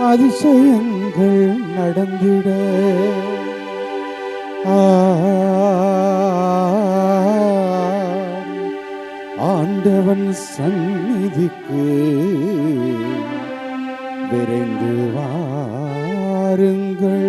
அதிசயங்கள் நடந்திட ஆண்டவன் சந்நிதிக்கு விரைந்து வாருங்கள்.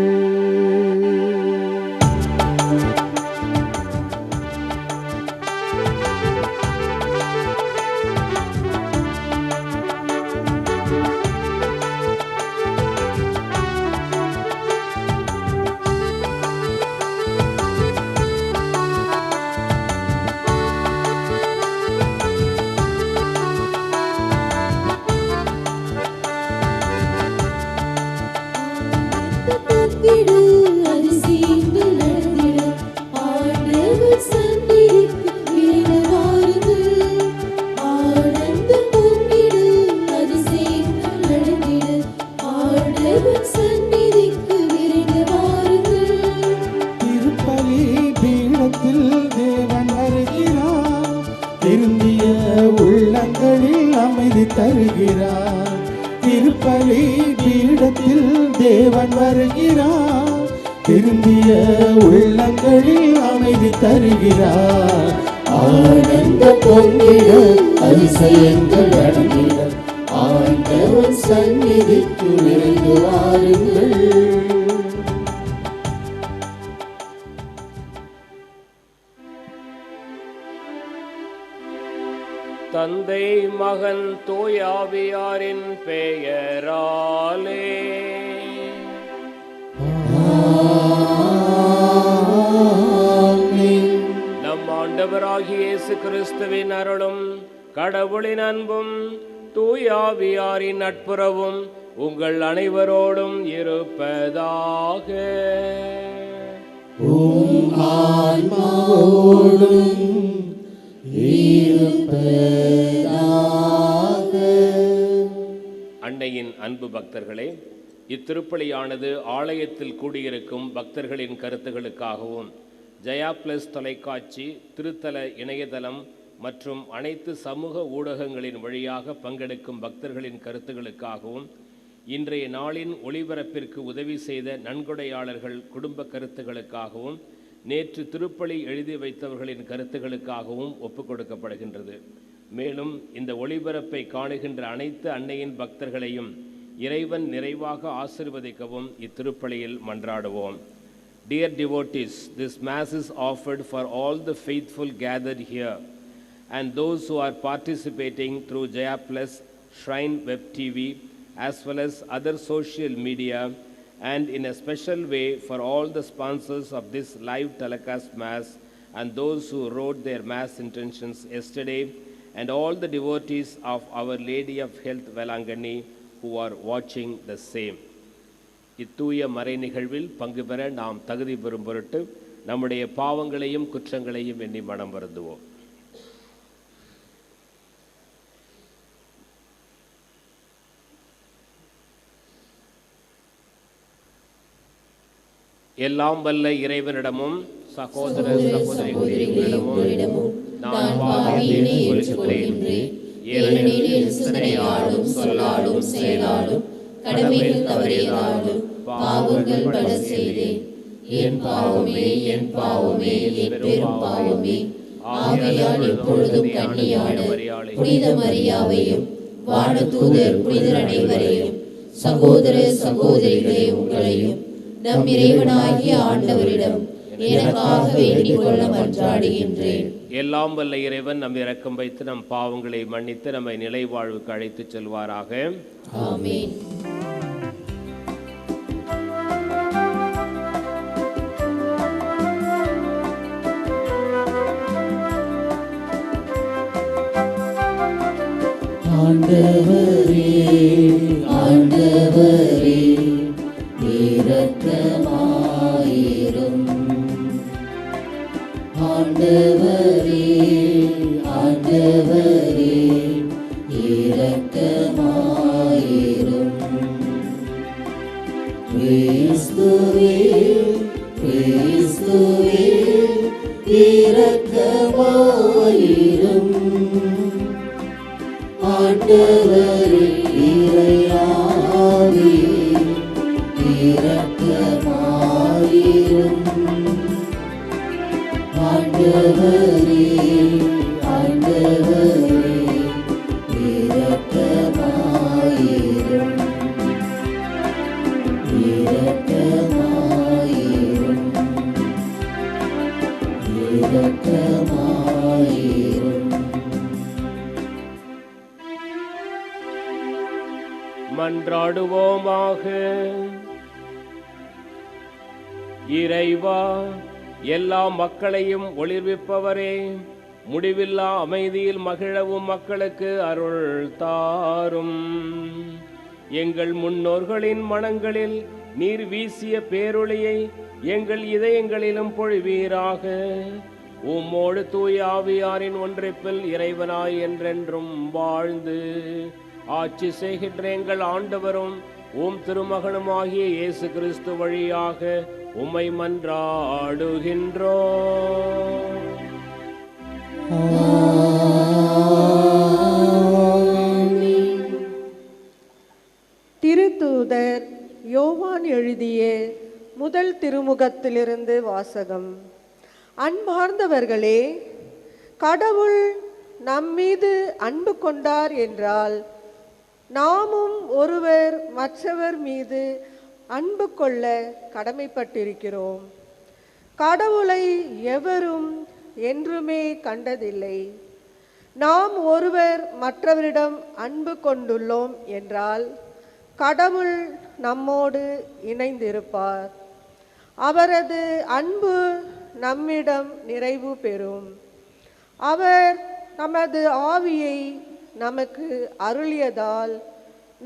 தருகிறார் திருப்பலி பீடத்தில் தேவன் வருகிறார். திருந்திய உள்ளங்களில் அமைதி தருகிறார். ஆனந்த பொங்கிட அதிசயங்கள் நடந்திட ஆண்டவன் சந்நிதிக்கு விரைந்து வாருங்கள். தந்தை மகன் தூயாவியாரின் பெயராலே நம் ஆண்டவராகிய இயேசு கிறிஸ்துவின் அருளும் கடவுளின் அன்பும் தூயாவியாரின் நட்புறவும் உங்கள் அனைவரோடும் இருப்பதாக. அன்னையின் அன்பு பக்தர்களே, இத்திருப்பலியானது ஆலயத்தில் கூடியிருக்கும் பக்தர்களின் கருத்துகளுக்காகவும் ஜெயா பிளஸ் தொலைக்காட்சி, திருத்தல இணையதளம் மற்றும் அனைத்து சமூக ஊடகங்களின் வழியாக பங்கெடுக்கும் பக்தர்களின் கருத்துகளுக்காகவும் இன்றைய நாளின் ஒளிபரப்பிற்கு உதவி செய்த நன்கொடையாளர்கள் குடும்ப கருத்துகளுக்காகவும் நேற்று திருப்பலி எழுதி வைத்தவர்களின் கருத்துகளுக்காகவும் ஒப்புக் கொடுக்கப்படுகின்றது. மேலும் இந்த ஒளிபரப்பை காணுகின்ற அனைத்து அன்னையின் பக்தர்களையும் இறைவன் நிறைவாக ஆசீர்வதிக்கவும் இத்திருப்பலியில் மன்றாடுவோம். Dear devotees, this Mass is offered for all the faithful gathered here and those who are participating through Jaya Plus, Shrine Web TV, as well as other social media, and in a special way for all the sponsors of this live telecast Mass and those who wrote their Mass intentions yesterday, and all the devotees of Our Lady of Health Velangani who are watching the same. இத்தூய மறை நிகழ்வில் பங்கு பெற நாம் தகுதி பெறும் பொருட்டு நம்முடைய பாவங்களையும் குற்றங்களையும் எண்ணி மனம் வருந்துவோம். எல்லாம் வல்ல இறைவனிடமும் சகோதர சகோதரிகளிடமும் நான் பாவங்களை ஏற்றுக்கொள்கிறேன். ஏனெனில் சிந்தனையாலும் சொல்லாலும் செயலாலும் கடமையில் தவறியதாலும் பாவங்கள் பல செய்தேன். என் பாவமே என் பாவமே என் பெரும் பாவமே. ஆகையால் இப்பொழுதும் கன்னியான புனித மரியாவையும் வானதூதர் புனிதர் அனைவரையும் சகோதர சகோதரிகளே உங்களையும் நம் இறைவனாகிய ஆண்டவரிடம் எனக்காக வேண்டிக் கொள்ள மன்றாடுகின்றேன். எல்லாம் வல்ல இறைவன் நம் இரக்கம் வைத்து நம் பாவங்களை மன்னித்து நம்மை நிலை வாழ்வுக்கு அழைத்து செல்வாராக. ஆமென். ஆண்டவரே ஆண்டவரே இரக்கமாயிரும். ஆண்டவரே ஆண்டவரே இரக்கமாயிரும். கிறிஸ்துவே கிறிஸ்துவே இரக்கமாயிரும். ஆண்டவரே மன்றாடுவோமாக. இறைவா, எல்லா மக்களையும் ஒளிர்விப்பவரே, முடிவில்லா அமைதியில் மகிழவும் மக்களுக்கு அருள் தாரும். எங்கள் முன்னோர்களின் மனங்களில் நீர் வீசிய பேரொளியை எங்கள் இதயங்களிலும் பொழிவீராக. உம்மோடு தூய ஆவியாரின் ஒன்றிப்பில் இறைவனாய் என்றென்றும் வாழ்ந்து ஆட்சி செய்கின்ற எங்கள் ஆண்டவரும் உம் திருமகனுமாகிய இயேசு கிறிஸ்து வழியாக உம்மை மன்றாடுகின்றோம். திருத்தூதர் யோவான் எழுதிய முதல் திருமுகத்திலிருந்து வாசகம். அன்பார்ந்தவர்களே, கடவுள் நம்மீது அன்பு கொண்டார் என்றால் நாமும் ஒருவர் மற்றவர் மீது அன்பு கொள்ள கடமைப்பட்டிருக்கிறோம். கடவுளை எவரும் என்றுமே கண்டதில்லை. நாம் ஒருவர் மற்றவரிடம் அன்பு கொண்டுள்ளோம் என்றால் கடவுள் நம்மோடு இணைந்திருப்பார். அவரது அன்பு நம்மிடம் நிறைவு பெறும். அவர் நமது ஆவியை நமக்கு அருளியதால்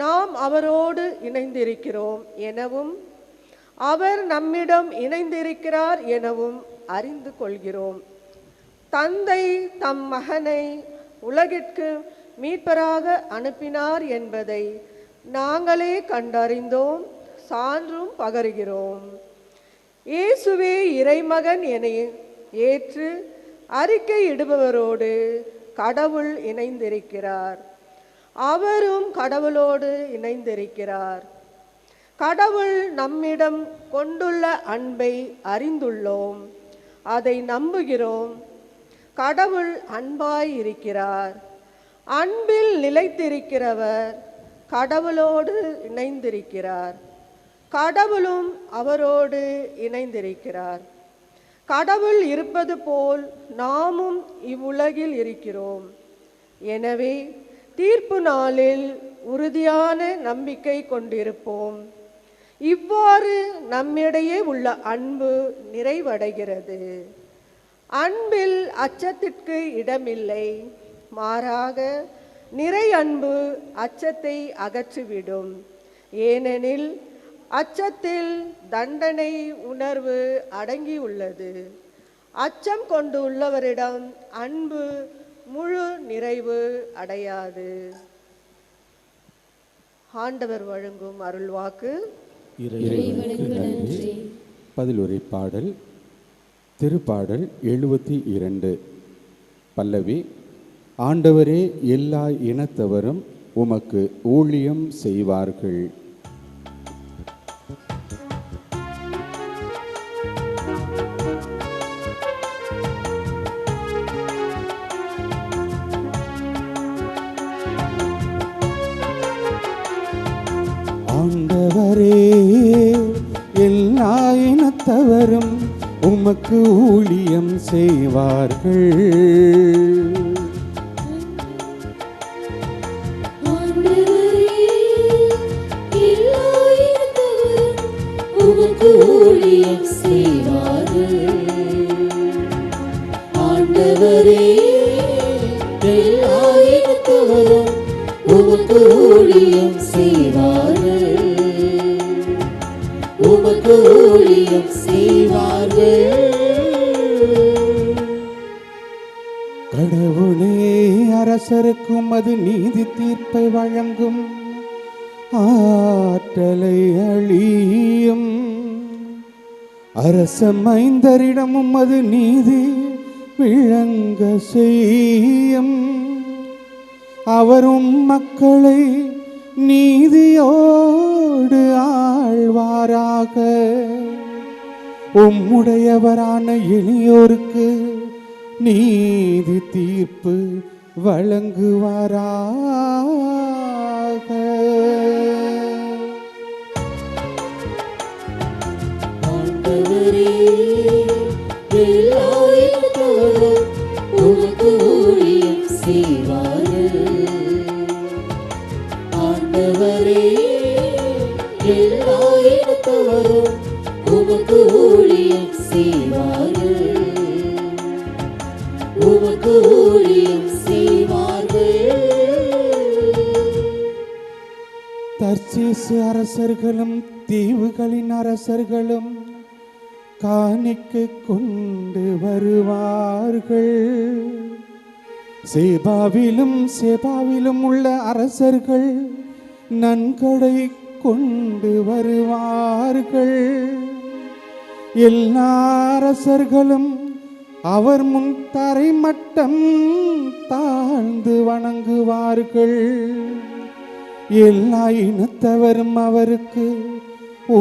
நாம் அவரோடு இணைந்திருக்கிறோம் எனவும் அவர் நம்மிடம் இணைந்திருக்கிறார் எனவும் அறிந்து கொள்கிறோம். தந்தை தம் மகனை உலகிற்கு மீட்பராக அனுப்பினார் என்பதை நாங்களே கண்டறிந்தோம், சான்றும் பகருகிறோம். இயேசுவே இறைமகன் என ஏற்று அறிக்கையிடுபவரோடு கடவுள் இணைந்திருக்கிறார். அவரும் கடவுளோடு இணைந்திருக்கிறார். கடவுள் நம்மிடம் கொண்டுள்ள அன்பை அறிந்துள்ளோம், அதை நம்புகிறோம். கடவுள் அன்பாய் இருக்கிறார். அன்பில் நிலைத்திருக்கிறவர் கடவுளோடு இணைந்திருக்கிறார். கடவுளும் அவரோடு இணைந்திருக்கிறார். கடவுள் இருப்பது போல் நாமும் இவ்வுலகில் இருக்கிறோம். எனவே தீர்ப்பு நாளில் உறுதியான நம்பிக்கை கொண்டிருப்போம். இவ்வாறு நம்மிடையே உள்ள அன்பு நிறைவடைகிறது. அன்பில் அச்சத்திற்கு இடமில்லை, மாறாக நிறை அன்பு அச்சத்தை அகற்றிவிடும். ஏனெனில் அச்சத்தில் தண்டனை உணர்வு அடங்கியுள்ளது. அச்சம் கொண்டு உள்ளவரிடம் அன்பு முழு நிறைவு அடையாது. ஆண்டவர் வழங்கும் அருள்வாக்கு. இறைவனுக்கு நன்றி. பதிலுரை பாடல். திருப்பாடல் 72. பல்லவி. ஆண்டவரே, எல்லா இனத்தவரும் உமக்கு ஊழியம் செய்வார்கள். ஆண்டவரே, எல்லா இனத்தவரும் உமக்கு ஊழியம் செய்வார்கள். ஊழியம் செய்வார்கள். ஆண்டவரே, எல்லா இனத்தவரும் உமக்கு ஊழியம் செய்வார்கள். உமக்கு ஊழியம் செய்வார்கள். கடவுளே, அரசருக்கும் அது நீதி தீர்ப்பை வழங்கும். ஆற்றலை அழியும் அரச மைந்தரிடமும் அது நீதி விளங்க செய்யும். அவரும் மக்களை நீதியோடு ஆழ்வாராக. உம்முடையவரான எளியோருக்கு நீதி தீர்ப்பு வழங்குவாராக. ஆண்டவரே, எல்லா இனத்தவரும் உமக்கு ஊழியம் செய்வார்கள். ஆண்டவரே, ஆண்டவரே எல்லா இனத்தவரும் உமக்கு ஊழியம் செய்வார்கள், உமக்கு ஊழியம் செய்வார்கள். தர்சீசு அரசர்களும் தீவுகளின் அரசர்களும் காணிக்கை கொண்டு வருவார்கள். சேபாவிலும் உள்ள அரசர்கள் நன்கொடை கொண்டு வருவார்கள். எல்லா அரசர்களும் அவர் முன் தரைமட்டம் தாழ்ந்து வணங்குவார்கள். எல்லா இனத்தவரும் அவருக்கு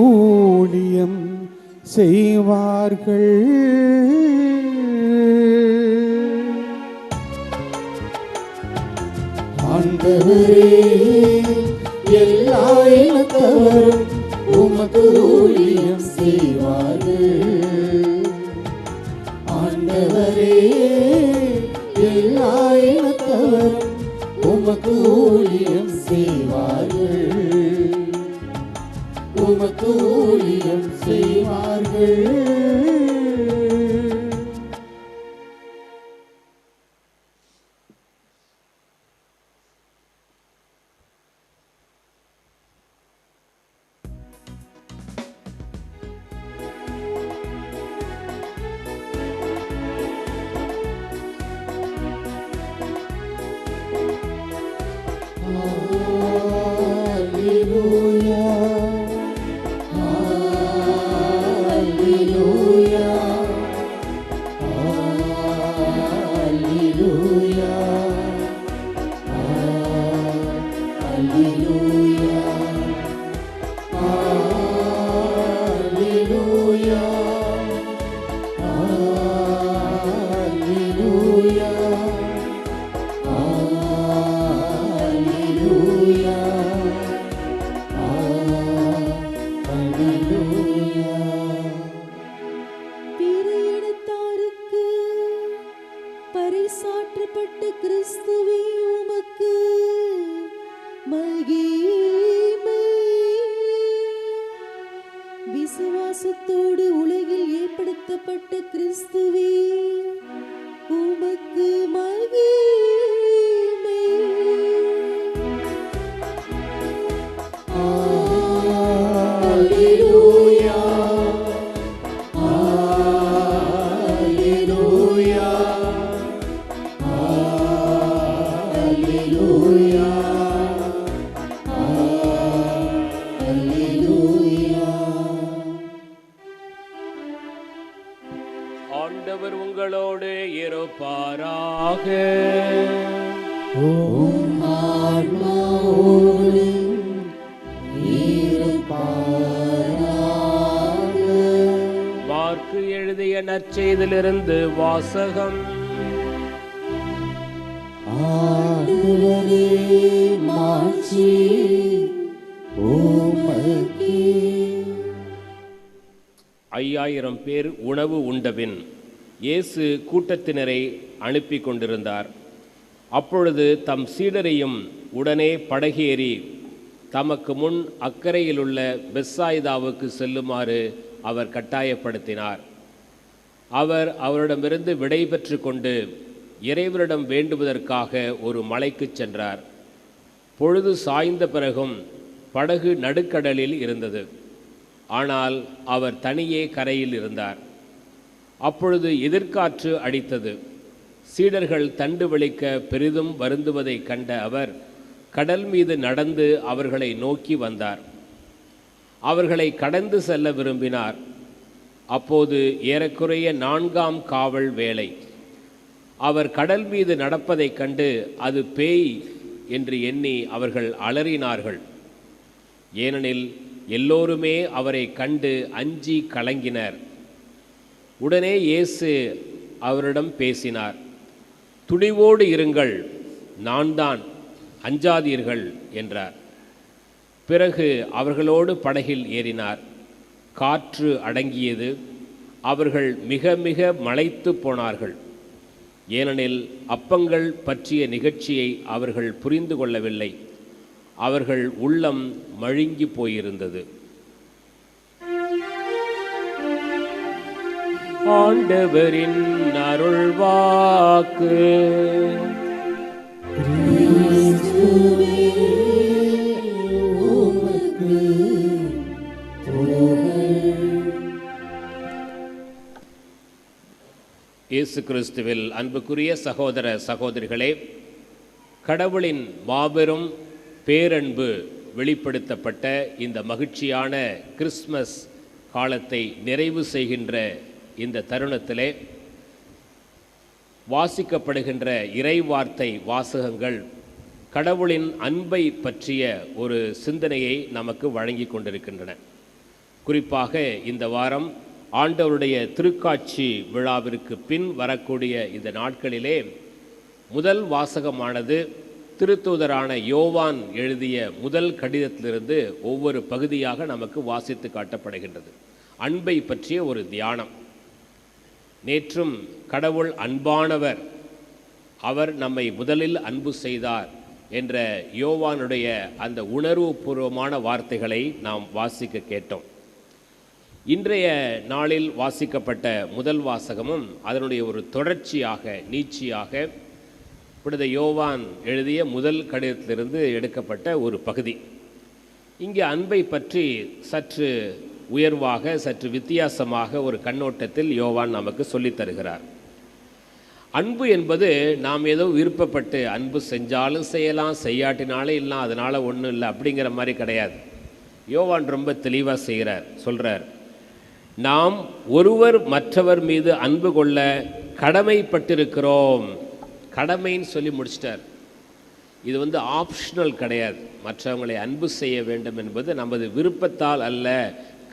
ஊழியம் செய்வார்கள். ஆண்டவரே எல்லா இனத்தவரும் உமக்கு ஊழியம் செய்வார்கள், ஆண்டவரே எல்லா இனத்தவரும் உமக்கு ஊழியம் செய்வார்கள், உமக்கு ஊழியம் செய்வார்கள். பரிசாற்றப்பட்ட கிறிஸ்துவே உமக்கு மகிமை. விசுவாசத்தோடு உலகில் ஏற்படுத்தப்பட்ட கிறிஸ்துவே உமக்கு மகிமை. ஆண்டவர் உங்களோடு இருப்பாராக. மார்க்கு எழுதிய நற்செய்தியிலிருந்து வாசகம். ஆண்டவரே மாட்சி உமக்கே. 5000 பேர் உணவு உண்டபின் இயேசு கூட்டத்தினரை அனுப்பி கொண்டிருந்தார். அப்பொழுது தம் சீடரையும் உடனே படகேறி தமக்கு முன் அக்கரையிலுள்ள பெத்சாய்தாவுக்கு செல்லுமாறு அவர் கட்டாயப்படுத்தினார். அவர் அவரிடமிருந்து விடை பெற்று கொண்டு இறைவரிடம் வேண்டுவதற்காக ஒரு மலைக்கு சென்றார். பொழுது சாய்ந்த பிறகும் படகு நடுக்கடலில் இருந்தது. ஆனால் அவர் தனியே கரையில் இருந்தார். அப்பொழுது எதிர்காற்று அடித்தது. சீடர்கள் தண்டு வலிக்க பெரிதும் வருந்துவதைக் கண்ட அவர் கடல் மீது நடந்து அவர்களை நோக்கி வந்தார். அவர்களை கடந்து செல்ல விரும்பினார். அப்போது ஏறக்குறைய 4ஆம் காவல் வேளை. அவர் கடல் மீது நடப்பதைக் கண்டு அது பேய் என்று எண்ணி அவர்கள் அலறினார்கள். ஏனெனில் எல்லோருமே அவரை கண்டு அஞ்சி கலங்கினர். உடனே இயேசு அவரிடம் பேசினார். துணிவோடு இருங்கள், நான் தான், அஞ்சாதீர்கள் என்றார். பிறகு அவர்களோடு படகில் ஏறினார். காற்று அடங்கியது. அவர்கள் மிக மிக மலைத்து போனார்கள். ஏனெனில் அப்பங்கள் பற்றிய நிகழ்ச்சியை அவர்கள் புரிந்து கொள்ளவில்லை. அவர்கள் உள்ளம் மழுங்கி போயிருந்தது. ஆண்டவரின் அருள்வாக்கு. இயேசு கிறிஸ்துவில் அன்புக்குரிய சகோதர சகோதரிகளே, கடவுளின் மாபெரும் பேரன்பு வெளிப்படுத்தப்பட்ட இந்த மகிழ்ச்சியான கிறிஸ்மஸ் காலத்தை நிறைவு செய்கின்ற இந்த தருணத்திலே வாசிக்கப்படுகின்ற இறைவார்த்தை வாசகங்கள் கடவுளின் அன்பை பற்றிய ஒரு சிந்தனையை நமக்கு வழங்கி கொண்டிருக்கின்றன. குறிப்பாக இந்த வாரம் ஆண்டவருடைய திருக்காட்சி விழாவிற்கு பின் வரக்கூடிய இந்த நாட்களிலே முதல் வாசகமானது திருத்தூதரான யோவான் எழுதிய முதல் கடிதத்திலிருந்து ஒவ்வொரு பகுதியாக நமக்கு வாசித்து காட்டப்படுகின்றது. அன்பை பற்றிய ஒரு தியானம். நேற்றும் கடவுள் அன்பானவர், அவர் நம்மை முதலில் அன்பு செய்தார் என்ற யோவானுடைய அந்த உணர்வுபூர்வமான வார்த்தைகளை நாம் வாசிக்க கேட்டோம். இன்றைய நாளில் வாசிக்கப்பட்ட முதல் வாசகமும் அதனுடைய ஒரு தொடர்ச்சியாக நீட்சியாக புனித யோவான் எழுதிய முதல் கடிதத்திலிருந்து எடுக்கப்பட்ட ஒரு பகுதி. இங்கே அன்பை பற்றி சற்று உயர்வாக, சற்று வித்தியாசமாக ஒரு கண்ணோட்டத்தில் யோவான் நமக்கு சொல்லித் தருகிறார். அன்பு என்பது நாம் ஏதோ விருப்பப்பட்டு அன்பு செஞ்சாலும் செய்யலாம், செய்யாட்டினாலும் இல்லை, அதனால் ஒன்றும் இல்லை அப்படிங்கிற மாதிரி கிடையாது. யோவான் ரொம்ப தெளிவாக சொல்கிறார், நாம் ஒருவர் மற்றவர் மீது அன்பு கொள்ள கடமைப்பட்டிருக்கிறோம். கடமைன்னு சொல்லி முடிச்சிட்டார். இது ஆப்ஷனல் கிடையாது. மற்றவர்களை அன்பு செய்ய வேண்டும் என்பது நமது விருப்பத்தால் அல்ல,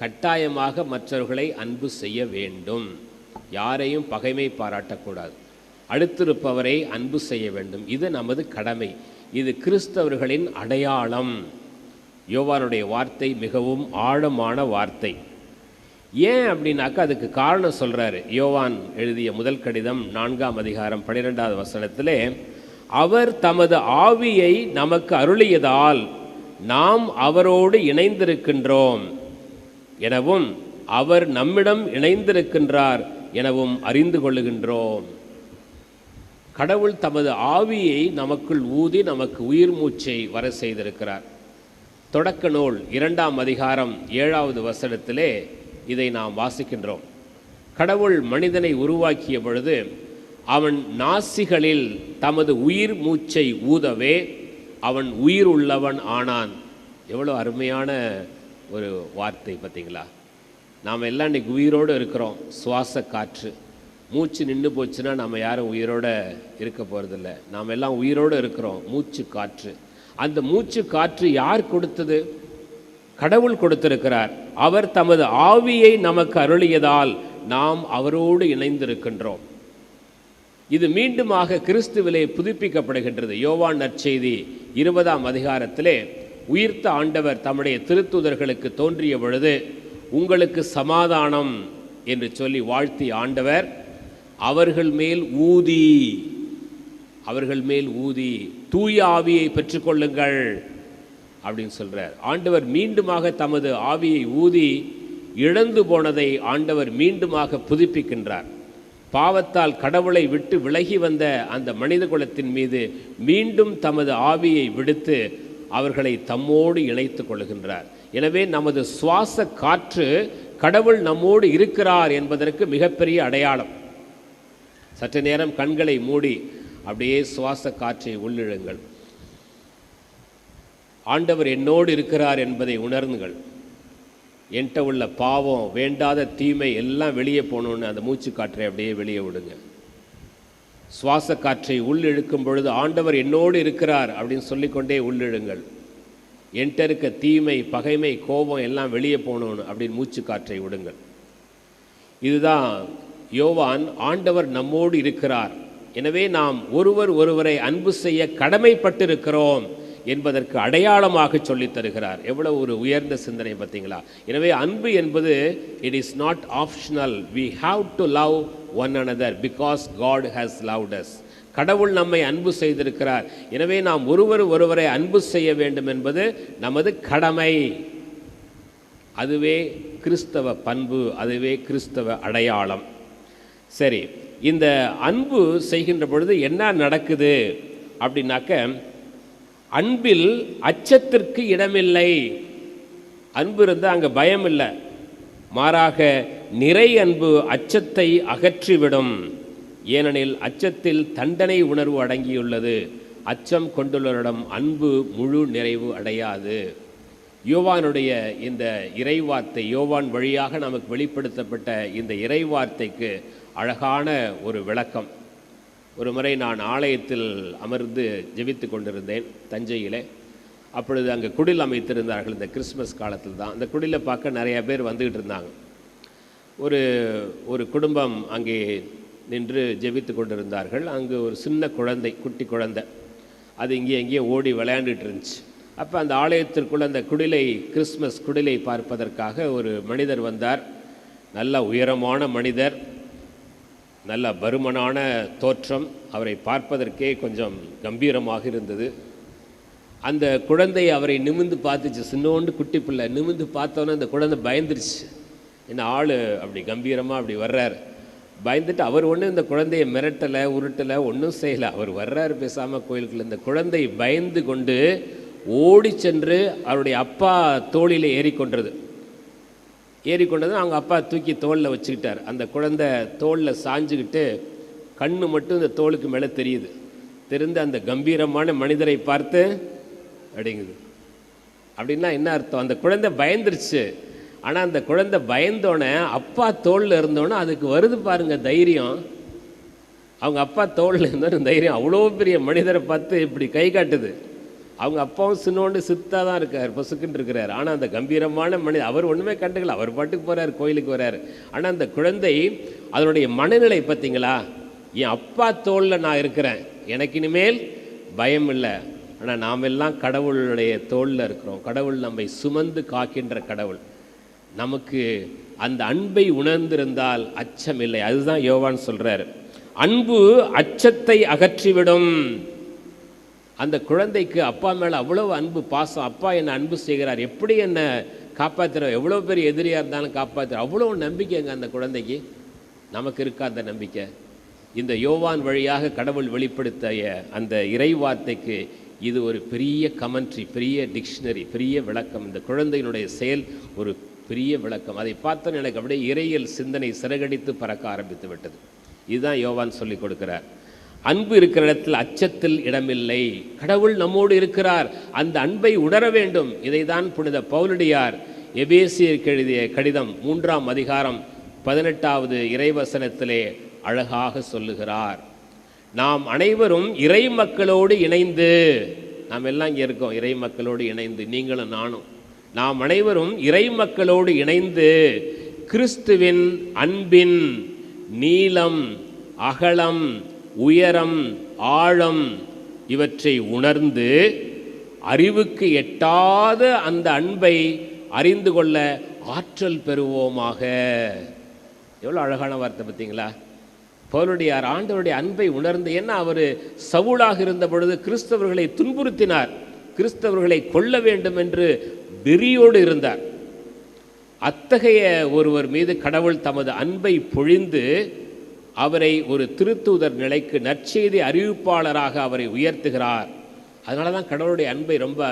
கட்டாயமாக மற்றவர்களை அன்பு செய்ய வேண்டும். யாரையும் பகைமை பாராட்டக்கூடாது, அடுத்திருப்பவரை அன்பு செய்ய வேண்டும். இது நமது கடமை. இது கிறிஸ்தவர்களின் அடையாளம். யோவானுடைய வார்த்தை மிகவும் ஆழமான வார்த்தை. ஏன் அப்படின்னாக்கா அதுக்கு காரணம் சொல்கிறாரு. யோவான் எழுதிய முதல் கடிதம் 4ஆம் அதிகாரம் 12வது வசனத்திலே, அவர் தமது ஆவியை நமக்கு அருளியதால் நாம் அவரோடு இணைந்திருக்கின்றோம் எனவும் அவர் நம்மிடம் இணைந்திருக்கின்றார் எனவும் அறிந்து கொள்ளுகின்றோம். கடவுள் தமது ஆவியை நமக்குள் ஊதி நமக்கு உயிர் மூச்சை வர செய்திருக்கிறார். தொடக்க நூல் 2ஆம் அதிகாரம் 7வது வசனத்திலே இதை நாம் வாசிக்கின்றோம். கடவுள் மனிதனை உருவாக்கிய பொழுது அவன் நாசிகளில் தமது உயிர் மூச்சை ஊதவே அவன் உயிர் உள்ளவன் ஆனான். எவ்வளோ அருமையான ஒரு வார்த்தை பார்த்தீங்களா? நாம் எல்லாம் இன்றைக்கி உயிரோடு இருக்கிறோம். சுவாச காற்று. மூச்சு நின்று போச்சுன்னா நம்ம யாரும் உயிரோடு இருக்க போகிறதில்ல. நாம் எல்லாம் உயிரோடு இருக்கிறோம். மூச்சு காற்று. அந்த மூச்சு காற்று யார் கொடுத்தது? கடவுள் கொடுத்திருக்கிறார். அவர் தமது ஆவியை நமக்கு அருளியதால் நாம் அவரோடு இணைந்திருக்கின்றோம். இது மீண்டுமாக கிறிஸ்துவிலே புதுப்பிக்கப்படுகின்றது. யோவான் நற்செய்தி 20ஆம் அதிகாரத்திலே உயிர்த்த ஆண்டவர் தம்முடைய திருத்தூதர்களுக்கு தோன்றிய பொழுது உங்களுக்கு சமாதானம் என்று சொல்லி வாழ்த்தி ஆண்டவர் அவர்கள் மேல் ஊதி தூய ஆவியை பெற்றுக்கொள்ளுங்கள் அப்படின்னு சொல்கிறார். ஆண்டவர் மீண்டுமாக தமது ஆவியை ஊதி இழந்து போனதை ஆண்டவர் மீண்டுமாக புதுப்பிக்கின்றார். பாவத்தால் கடவுளை விட்டு விலகி வந்த அந்த மனித குலத்தின் மீது மீண்டும் தமது ஆவியை விடுத்து அவர்களை தம்மோடு இணைத்து கொள்கின்றார். எனவே நமது சுவாச காற்று கடவுள் நம்மோடு இருக்கிறார் என்பதற்கு மிகப்பெரிய அடையாளம். சற்று நேரம் கண்களை மூடி அப்படியே சுவாச காற்றை உள்ளிழுங்கள். ஆண்டவர் என்னோடு இருக்கிறார் என்பதை உணர்ந்துங்கள். என்கிட்ட உள்ள பாவம், வேண்டாத தீமை எல்லாம் வெளியே போகணுன்னு அந்த மூச்சு காற்றை அப்படியே வெளியே விடுங்க. சுவாச காற்றை உள்ளிழுக்கும் பொழுது ஆண்டவர் என்னோடு இருக்கிறார் அப்படின்னு சொல்லிக்கொண்டே உள்ளிழுங்கள். என்கிட்ட இருக்க தீமை, பகைமை, கோபம் எல்லாம் வெளியே போகணுன்னு அப்படின்னு மூச்சு காற்றை விடுங்கள். இதுதான் யோவான் ஆண்டவர் நம்மோடு இருக்கிறார், எனவே நாம் ஒருவரை அன்பு செய்ய கடமைப்பட்டிருக்கிறோம் என்பதற்கு அடையாளமாக சொல்லித் தருகிறார். எவ்வளவு ஒரு உயர்ந்த சிந்தனை பார்த்தீங்களா? எனவே அன்பு என்பது it is not optional. We have to love one another because God has loved us. கடவுள் நம்மை அன்பு செய்திருக்கிறார். எனவே நாம் ஒருவரை அன்பு செய்ய வேண்டும் என்பது நமது கடமை. அதுவே கிறிஸ்தவ பண்பு, அதுவே கிறிஸ்தவ அடையாளம். சரி, இந்த அன்பு செய்கின்ற பொழுது என்ன நடக்குது அப்படின்னாக்க, அன்பில் அச்சத்திற்கு இடமில்லை. அன்பு இருந்தால் அங்கே பயம் இல்லை, மாறாக நிறை அன்பு அச்சத்தை அகற்றிவிடும். ஏனெனில் அச்சத்தில் தண்டனை உணர்வு அடங்கியுள்ளது. அச்சம் கொண்டுள்ளவரிடம் அன்பு முழு நிறைவு அடையாது. யோவானுடைய இந்த இறைவார்த்தை, யோவான் வழியாக நமக்கு வெளிப்படுத்தப்பட்ட இந்த இறைவார்த்தைக்கு அழகான ஒரு விளக்கம். ஒரு முறை நான் ஆலயத்தில் அமர்ந்து ஜெபித்து கொண்டிருந்தேன் தஞ்சையிலே. அப்பொழுது அங்கே குடில் அமைத்திருந்தார்கள். இந்த கிறிஸ்மஸ் காலத்தில் தான் அந்த குடிலை பார்க்க நிறையா பேர் வந்துக்கிட்டு இருந்தாங்க. ஒரு குடும்பம் அங்கே நின்று ஜெபித்து கொண்டிருந்தார்கள். அங்கே ஒரு சின்ன குழந்தை, குட்டி குழந்தை, அது இங்கேயே ஓடி விளையாண்டுட்டு இருந்துச்சு. அப்போ அந்த ஆலயத்திற்குள்ள அந்த குடிலை, கிறிஸ்மஸ் குடிலை பார்ப்பதற்காக ஒரு மனிதர் வந்தார். நல்ல உயரமான மனிதர், நல்ல பருமனான தோற்றம். அவரை பார்ப்பதற்கே கொஞ்சம் கம்பீரமாக இருந்தது. அந்த குழந்தை அவரை நிமிர்ந்து பார்த்துச்சு. சின்னோண்டு குட்டி பிள்ளை நிமிர்ந்து பார்த்தோன்னே அந்த குழந்தை பயந்துருச்சு. என்ன ஆள் அப்படி கம்பீரமாக அப்படி வர்றார். பயந்துட்டு அவர் ஒன்றும் இந்த குழந்தையை மிரட்டலை, உருட்டலை, ஒன்றும் செய்யலை. அவர் வர்றாரு பேசாமல் கோயிலுக்குள்ள. இந்த குழந்தை பயந்து கொண்டு ஓடி சென்று அவருடைய அப்பா தோளில் ஏறிக்கொண்டது. அவங்க அப்பா தூக்கி தோளில் வச்சுக்கிட்டார். அந்த குழந்தை தோளில் சாஞ்சுக்கிட்டு கண்ணு மட்டும் இந்த தோளுக்கு மேலே தெரியுது. தெரிந்து அந்த கம்பீரமான மனிதரை பார்த்து அப்படிங்குது. அப்படின்னா என்ன அர்த்தம்? அந்த குழந்தை பயந்துருச்சு. ஆனால் அந்த குழந்தை பயந்தோடனே அப்பா தோளில் இருந்தோன்னே அதுக்கு வருது பாருங்க தைரியம். அவங்க அப்பா தோளில் இருந்தோன்னு தைரியம். அவ்வளோ பெரிய மனிதரை பார்த்து இப்படி கை காட்டுது. அவங்க அப்பாவும் சின்னோண்டு சித்தாக தான் இருக்கார், பொசுக்குன்னு இருக்கிறார். ஆனால் அந்த கம்பீரமான மனிதர் அவர் ஒன்றுமே கண்டுக்கல. அவர் பாட்டுக்கு போகிறார், கோயிலுக்கு வர்றார். ஆனால் அந்த குழந்தை அதனுடைய மனநிலை பார்த்தீங்களா? என் அப்பா தோளில் நான் இருக்கிறேன், எனக்கு இனிமேல் பயம் இல்லை. ஆனால் நாம் எல்லாம் கடவுளுடைய தோளில் இருக்கிறோம். கடவுள் நம்மை சுமந்து காக்கின்ற கடவுள். நமக்கு அந்த அன்பை உணர்ந்திருந்தால் அச்சம் இல்லை. அதுதான் யோவான் சொல்கிறார், அன்பு அச்சத்தை அகற்றிவிடும். அந்த குழந்தைக்கு அப்பா மேலே அவ்வளோ அன்பு, பாசம். அப்பா என்னை அன்பு செய்கிறார், எப்படி என்னை காப்பாற்றுற, எவ்வளோ பெரிய எதிரியாக இருந்தாலும் காப்பாற்றுற, அவ்வளோ நம்பிக்கைங்க அந்த குழந்தைக்கு. நமக்கு இருக்கா அந்த நம்பிக்கை? இந்த யோவான் வழியாக கடவுள் வெளிப்படுத்திய அந்த இறைவார்த்தைக்கு இது ஒரு பெரிய கமெண்ட்ரி, பெரிய டிக்ஷனரி, பெரிய விளக்கம். இந்த குழந்தையினுடைய செயல் ஒரு பெரிய விளக்கம். அதை பார்த்தோன்னு எனக்கு அப்படியே இறையியல் சிந்தனை சிறகடித்து பறக்க ஆரம்பித்து விட்டது. இதுதான் யோவான் சொல்லிக் கொடுக்கிறார். அன்பு இருக்கிற இடத்தில் அச்சத்தில் இடமில்லை. கடவுள் நம்மோடு இருக்கிறார், அந்த அன்பை உணர வேண்டும். இதைதான் புனித பவுலடியார் எபேசியருக்கு எழுதிய கடிதம் 3ஆம் அதிகாரம் 18வது இறைவசனத்திலே அழகாக சொல்லுகிறார். நாம் அனைவரும் இறை மக்களோடு இணைந்து, நாம் எல்லாம் இங்கே இருக்கோம் இறை மக்களோடு இணைந்து, நீங்களும் நானும், நாம் அனைவரும் இறை மக்களோடு இணைந்து கிறிஸ்துவின் அன்பின் நீளம், அகலம், உயரம், ஆழம் இவற்றை உணர்ந்து அறிவுக்கு எட்டாத அந்த அன்பை அறிந்து கொள்ள ஆற்றல் பெறுவோமாக. எவ்வளோ அழகான வார்த்தை பார்த்தீங்களா? பவுலடியார் ஆண்டவருடைய அன்பை உணர்ந்து, ஏன்னா அவர் சவுலாக இருந்த பொழுது கிறிஸ்தவர்களை துன்புறுத்தினார், கிறிஸ்தவர்களை கொல்ல வேண்டும் என்று வெறியோடு இருந்தார். அத்தகைய ஒருவர் மீது கடவுள் தமது அன்பை பொழிந்து அவரை ஒரு திருத்தூதர் நிலைக்கு, நற்செய்தி அறிவிப்பாளராக அவரை உயர்த்துகிறார். அதனால தான் கடவுளுடைய அன்பை ரொம்ப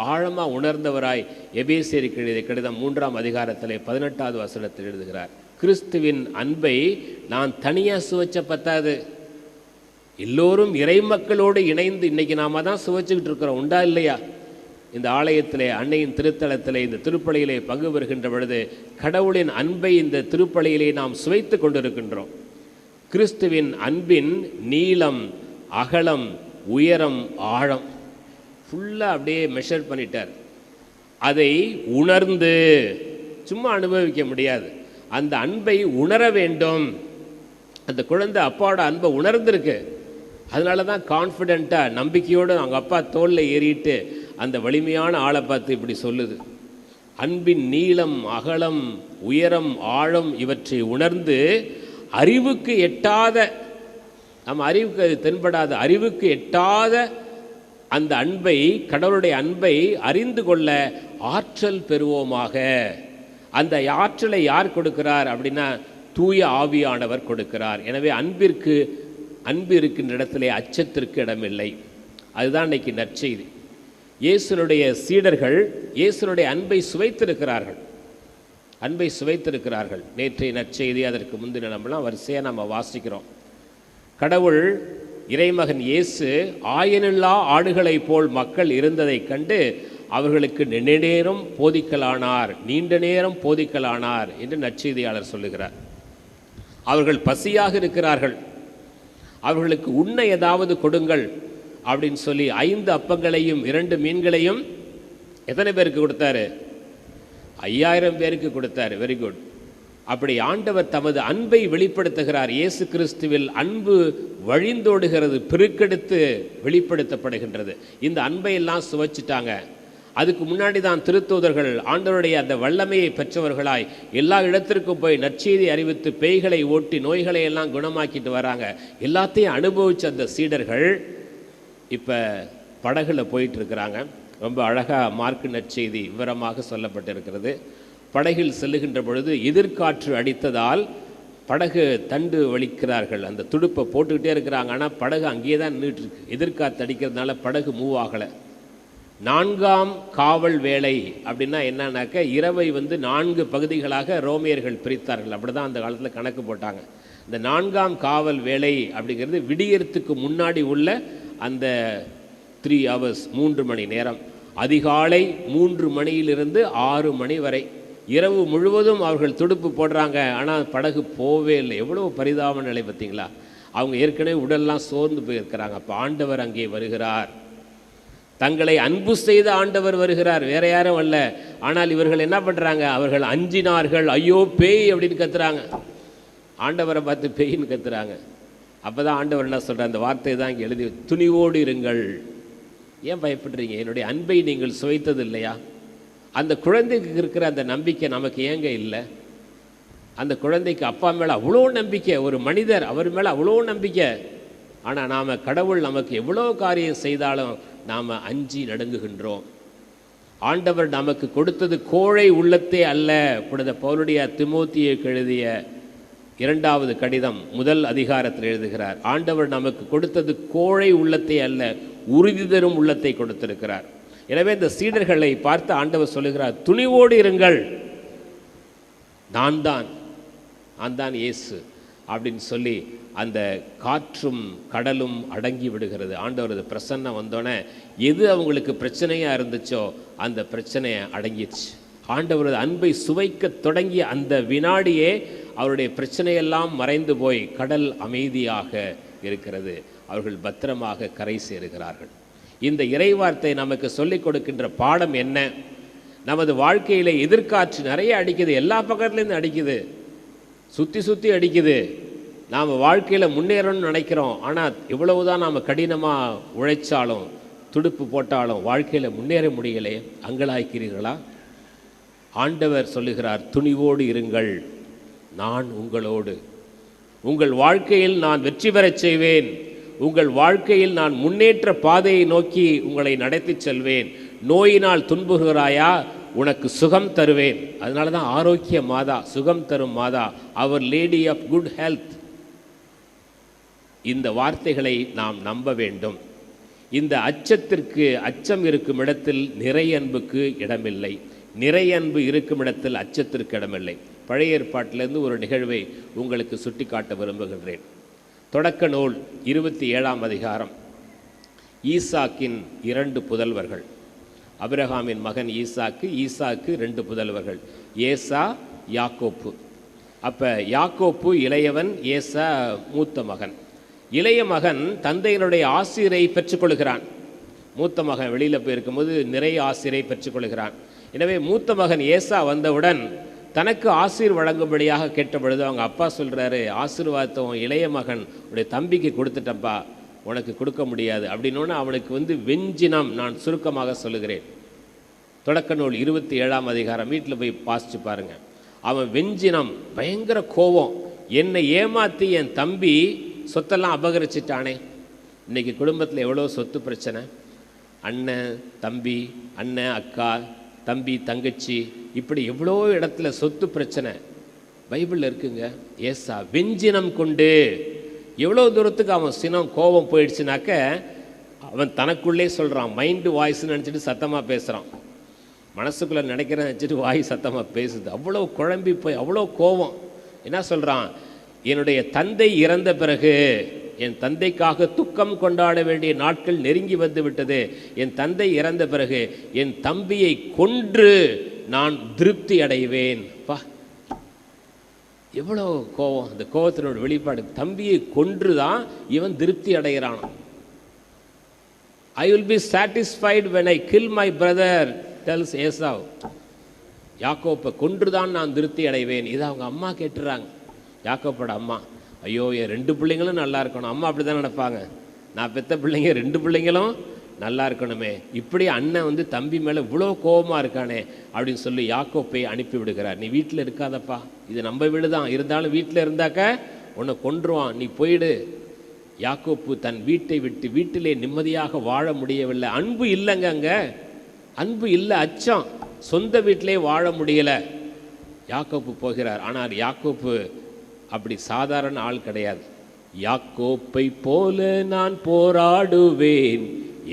ஆழமாக உணர்ந்தவராய் எபேசியருக்கு எழுதிய கடிதம் 3ஆம் அதிகாரத்திலே 18வது வசனத்தில் எழுதுகிறார். கிறிஸ்துவின் அன்பை நான் தனியாக சுவைச்ச பத்தாது, எல்லோரும் இறை மக்களோடு இணைந்து இன்றைக்கி நாம் தான் சுவைச்சுக்கிட்டு இருக்கிறோம். உண்டா இல்லையா? இந்த ஆலயத்திலே, அன்னையின் திருத்தலத்திலே, இந்த திருப்பலியிலே பங்கு பெறுகின்ற பொழுது கடவுளின் அன்பை இந்த திருப்பலியிலே நாம் சுவைத்து கொண்டிருக்கின்றோம். கிறிஸ்துவின் அன்பின் நீளம், அகலம், உயரம், ஆழம் ஃபுல்லாக அப்படியே மெஷர் பண்ணிட்டார். அதை உணர்ந்து, சும்மா அனுபவிக்க முடியாது, அந்த அன்பை உணர வேண்டும். அந்த குழந்தை அப்பாவோட அன்பை உணர்ந்திருக்கு. அதனால தான் கான்ஃபிடெண்ட்டாக, நம்பிக்கையோடு அவங்க அப்பா தோளில் ஏறிட்டு அந்த வலிமையான ஆளை பார்த்து இப்படி சொல்லுது. அன்பின் நீளம், அகலம், உயரம், ஆழம் இவற்றை உணர்ந்து அறிவுக்கு எட்டாத நம்ம அறிவுக்கு அது தென்படாத, அறிவுக்கு எட்டாத அந்த அன்பை, கடவுளுடைய அன்பை அறிந்து கொள்ள ஆற்றல் பெறுவோமாக. அந்த ஆற்றலை யார் கொடுக்கிறார் அப்படின்னா தூய ஆவியானவர் கொடுக்கிறார். எனவே அன்பு இருக்கின்ற இடத்திலே அச்சத்திற்கு இடமில்லை. அதுதான் இன்னைக்கு நற்செய்தி. இயேசுனுடைய சீடர்கள் இயேசுனுடைய அன்பை சுவைத்திருக்கிறார்கள். நேற்றைய நற்செய்தி, அதற்கு முந்தின நம்மளாம் வரிசையாக நம்ம வாசிக்கிறோம். கடவுள் இறைமகன் இயேசு ஆயனில்லா ஆடுகளைப் போல் மக்கள் இருந்ததை கண்டு அவர்களுக்கு நீண்ட நேரம் போதிக்கலானார் என்று நற்செய்தியாளர் சொல்லுகிறார். அவர்கள் பசியாக இருக்கிறார்கள், அவர்களுக்கு உண்ண ஏதாவது கொடுங்கள் அப்படின்னு சொல்லி 5 அப்பங்களையும் 2 மீன்களையும் எத்தனை பேருக்கு கொடுத்தாரு? 5000 பேருக்கு கொடுத்தாரு. Very good. அப்படி ஆண்டவர் தமது அன்பை வெளிப்படுத்துகிறார். இயேசு கிறிஸ்துவில் அன்பு வழிந்தோடுகிறது, பெருக்கெடுத்து வெளிப்படுத்தப்படுகின்றது. இந்த அன்பை எல்லாம் சுவைச்சிட்டாங்க. அதுக்கு முன்னாடி தான் திருத்தூதர்கள் ஆண்டவருடைய அந்த வல்லமையை பெற்றவர்களாய் எல்லா இடத்திற்கும் போய் நற்செய்தி அறிவித்து பேய்களை ஓட்டி நோய்களை எல்லாம் குணமாக்கிட்டு வராங்க. எல்லாத்தையும் அனுபவித்த அந்த சீடர்கள் இப்போ படகுல போயிட்டுருக்கிறாங்க. ரொம்ப அழகாக மார்க்கு நற்செய்தி விவரமாக சொல்லப்பட்டிருக்கிறது. படகில் செல்லுகின்ற பொழுது எதிர்காற்று அடித்ததால் படகு தண்டு வலிக்கிறார்கள். அந்த துடுப்பை போட்டுக்கிட்டே இருக்கிறாங்க. ஆனால் படகு அங்கேயே தான் நின்றுட்டுருக்கு. எதிர்காற்று அடிக்கிறதுனால படகு மூவ் ஆகலை. 4ஆம் காவல் வேலை அப்படின்னா என்னன்னாக்க, இரவை 4 பகுதிகளாக ரோமியர்கள் பிரித்தார்கள். அப்படி தான் அந்த காலத்தில் கணக்கு போட்டாங்க. இந்த 4ஆம் காவல் வேலை அப்படிங்கிறது விடியறதுக்கு முன்னாடி உள்ள அந்த 3 hours, 3 மணி நேரம். அதிகாலை 3 மணியிலிருந்து 6 மணி வரை இரவு முழுவதும் அவர்கள் துடுப்பு போடுறாங்க. ஆனால் படகு போவே இல்லை. எவ்வளோ பரிதாப நிலை பார்த்தீங்களா? அவங்க ஏற்கனவே உடல்லாம் சோர்ந்து போயிருக்கிறாங்க. அப்போ ஆண்டவர் அங்கே வருகிறார். தங்களை அன்பு செய்த ஆண்டவர் வருகிறார், வேற யாரும் அல்ல. ஆனால் இவர்கள் என்ன பண்ணுறாங்க? அவர்கள் அஞ்சினார்கள். ஐயோ பேய் அப்படின்னு கத்துறாங்க. ஆண்டவரை பார்த்து பேயின்னு கத்துறாங்க. அப்போ தான் ஆண்டவர் என்ன சொல்கிறார்? அந்த வார்த்தை தான் இங்கே எழுதி, துணிவோடு இருங்கள். ஏன் பயப்படுறீங்க? என்னுடைய அன்பை நீங்கள் சுவைத்தது இல்லையா? அந்த குழந்தைக்கு இருக்கிற அந்த நம்பிக்கை நமக்கு ஏங்க இல்லை? அந்த குழந்தைக்கு அப்பா மேலே அவ்வளோ நம்பிக்கை, ஒரு மனிதர் அவர் மேலே அவ்வளோ நம்பிக்கை. ஆனால் நாம் கடவுள் நமக்கு எவ்வளோ காரியம் செய்தாலும் நாம் அஞ்சி நடுங்குகின்றோம். ஆண்டவர் நமக்கு கொடுத்தது கோழை உள்ளத்தே அல்ல. புனித பவுலுடைய திமோத்தியுக்கு எழுதிய 2வது கடிதம் 1 அதிகாரத்தில் எழுதுகிறார், ஆண்டவர் நமக்கு கொடுத்தது கோழை உள்ளத்தை அல்ல, உறுதி தரும் உள்ளத்தை கொடுத்திருக்கிறார். எனவே இந்த சீடர்களை பார்த்து ஆண்டவர் சொல்லுகிறார், துணிவோடு இருங்கள், நான் தான் இயேசு அப்படின்னு சொல்லி அந்த காற்றும் கடலும் அடங்கி விடுகிறது. ஆண்டவரது பிரசன்னம் வந்தோடனே எது அவங்களுக்கு பிரச்சனையாக இருந்துச்சோ அந்த பிரச்சனையை அடங்கிடுச்சு. ஆண்டவரது அன்பை சுவைக்க தொடங்கிய அந்த வினாடியே அவருடைய பிரச்சனையெல்லாம் மறைந்து போய் கடல் அமைதியாக இருக்கிறது. அவர்கள் பத்திரமாக கரை சேருகிறார்கள். இந்த இறைவார்த்தை நமக்கு சொல்லிக் கொடுக்கின்ற பாடம் என்ன? நமது வாழ்க்கையில் எதிர்காற்று நிறைய அடிக்குது, எல்லா பக்கத்துலேருந்து அடிக்குது, சுற்றி அடிக்குது. நாம் வாழ்க்கையில் முன்னேறணும்னு நினைக்கிறோம். ஆனால் இவ்வளவுதான் நாம் கடினமாக உழைச்சாலும் துடுப்பு போட்டாலும் வாழ்க்கையில் முன்னேற முடியலே. அங்கலாய்க்கிறீர்களா? ஆண்டவர் சொல்லுகிறார், துணிவோடு இருங்கள், நான் உங்களோடு. உங்கள் வாழ்க்கையில் நான் வெற்றி பெறச் செய்வேன். உங்கள் வாழ்க்கையில் நான் முன்னேற்ற பாதையை நோக்கி உங்களை நடத்தி செல்வேன். நோயினால் துன்புகிறாயா? உனக்கு சுகம் தருவேன். அதனால தான் ஆரோக்கிய மாதா, சுகம் தரும் மாதா, அவர் லேடி ஆஃப் குட் ஹெல்த். இந்த வார்த்தைகளை நாம் நம்ப வேண்டும். இந்த அச்சம் இருக்கும் இடத்தில் நிறை அன்புக்கு இடமில்லை, நிறை அன்பு இருக்கும் இடத்தில் அச்சத்திற்கு இடமில்லை. பழைய ஏற்பாட்டிலிருந்து ஒரு நிகழ்வை உங்களுக்கு சுட்டி காட்ட விரும்புகின்றேன். தொடக்க நூல் 27ஆம் அதிகாரம். ஈசாக்கின் 2 புதல்வர்கள். அபிரகாமின் மகன் ஈசாக்கு, 2 புதல்வர்கள், ஏசா, யாக்கோப்பு. அப்போ யாக்கோப்பு இளையவன், ஏசா மூத்த மகன். இளைய மகன் தந்தையினுடைய ஆசிரை பெற்றுக்கொள்கிறான். மூத்த மகன் வெளியில் போயிருக்கும்போது நிறைய ஆசிரை பெற்றுக்கொள்கிறான். எனவே மூத்த மகன் ஏசா வந்தவுடன் தனக்கு ஆசீர் வழங்கும்படியாக கேட்ட பொழுது அவங்க அப்பா சொல்கிறாரு, ஆசீர்வாதத்தை இளைய மகன் உடைய தம்பிக்கு கொடுத்துட்டப்பா, உனக்கு கொடுக்க முடியாது அப்படின்னோன்னு அவனுக்கு வெஞ்சினம். நான் சுருக்கமாக சொல்லுகிறேன். தொடக்க நூல் 27ஆம் அதிகாரம் வீட்டில் போய் வாசிச்சு பாருங்கள். அவன் வெஞ்சினம், பயங்கர கோபம். என்னை ஏமாற்றி என் தம்பி சொத்தெல்லாம் அபகரிச்சிட்டானே. இன்றைக்கி குடும்பத்தில் எவ்வளோ சொத்து பிரச்சனை. அண்ணன் தம்பி, அண்ணன் அக்கா, தம்பி தங்கச்சி, இப்படி எவ்வளோ இடத்துல சொத்து பிரச்சனை பைபிளில் இருக்குங்க. ஏசா வெஞ்சினம் கொண்டு, எவ்வளோ தூரத்துக்கு அவன் சினம் கோபம் போயிடுச்சுனாக்க அவன் தனக்குள்ளே சொல்கிறான். மைண்டு வாய்ஸ்ன்னு நினச்சிட்டு சத்தமாக பேசுகிறான். மனசுக்குள்ளே நினைக்கிறேன் நினச்சிட்டு வாய் சத்தமாக பேசுது. அவ்வளோ குழம்பி போய் அவ்வளோ கோபம். என்ன சொல்கிறான்? என்னுடைய தந்தை இறந்த பிறகு என் தந்தைக்காக துக்கம் கொண்டாட வேண்டிய நாட்கள் நெருங்கி வந்து விட்டது. என் தந்தை இறந்த பிறகு என் தம்பியை கொன்று நான் திருப்தி அடைவேன். பா, எவ்வளோ கோபம்! அந்த கோபத்தினோட வெளிப்பாடு. தம்பியை கொன்று தான் இவன் திருப்தி அடைகிறான். I will be satisfied when I kill my brother, tells Esau. யாக்கோப்பை கொன்றுதான் நான் திருப்தி அடைவேன். இதை அவங்க அம்மா கேட்டுறாங்க. யாக்கோப்போட அம்மா, ஐயோ என் 2 பிள்ளைங்களும் நல்லா இருக்கணும். அம்மா அப்படி தான் நினைப்பாங்க. நான் பெற்ற பிள்ளைங்க 2 பிள்ளைங்களும் நல்லா இருக்கணுமே. இப்படி அண்ணன் தம்பி மேலே இவ்வளோ கோபமாக இருக்கானே அப்படின்னு சொல்லி யாக்கோப்பை அனுப்பி விடுகிறார். நீ வீட்டில் இருக்காதப்பா, இது நம்ம வீடு தான், இருந்தாலும் வீட்டில் இருந்தாக்க உன்னை கொன்றுவான், நீ போயிடு. யாக்கோப்பு தன் வீட்டை விட்டு வீட்டிலே நிம்மதியாக வாழ முடியவில்லை. அன்பு இல்லைங்க, அங்கே அன்பு இல்லை, அச்சம். சொந்த வீட்டிலே வாழ முடியலை. யாக்கோப்பு போகிறார். ஆனால் யாக்கோப்பு அப்படி சாதாரண ஆள் கிடையாது. யாக்கோப்பை போல நான் போராடுவேன்,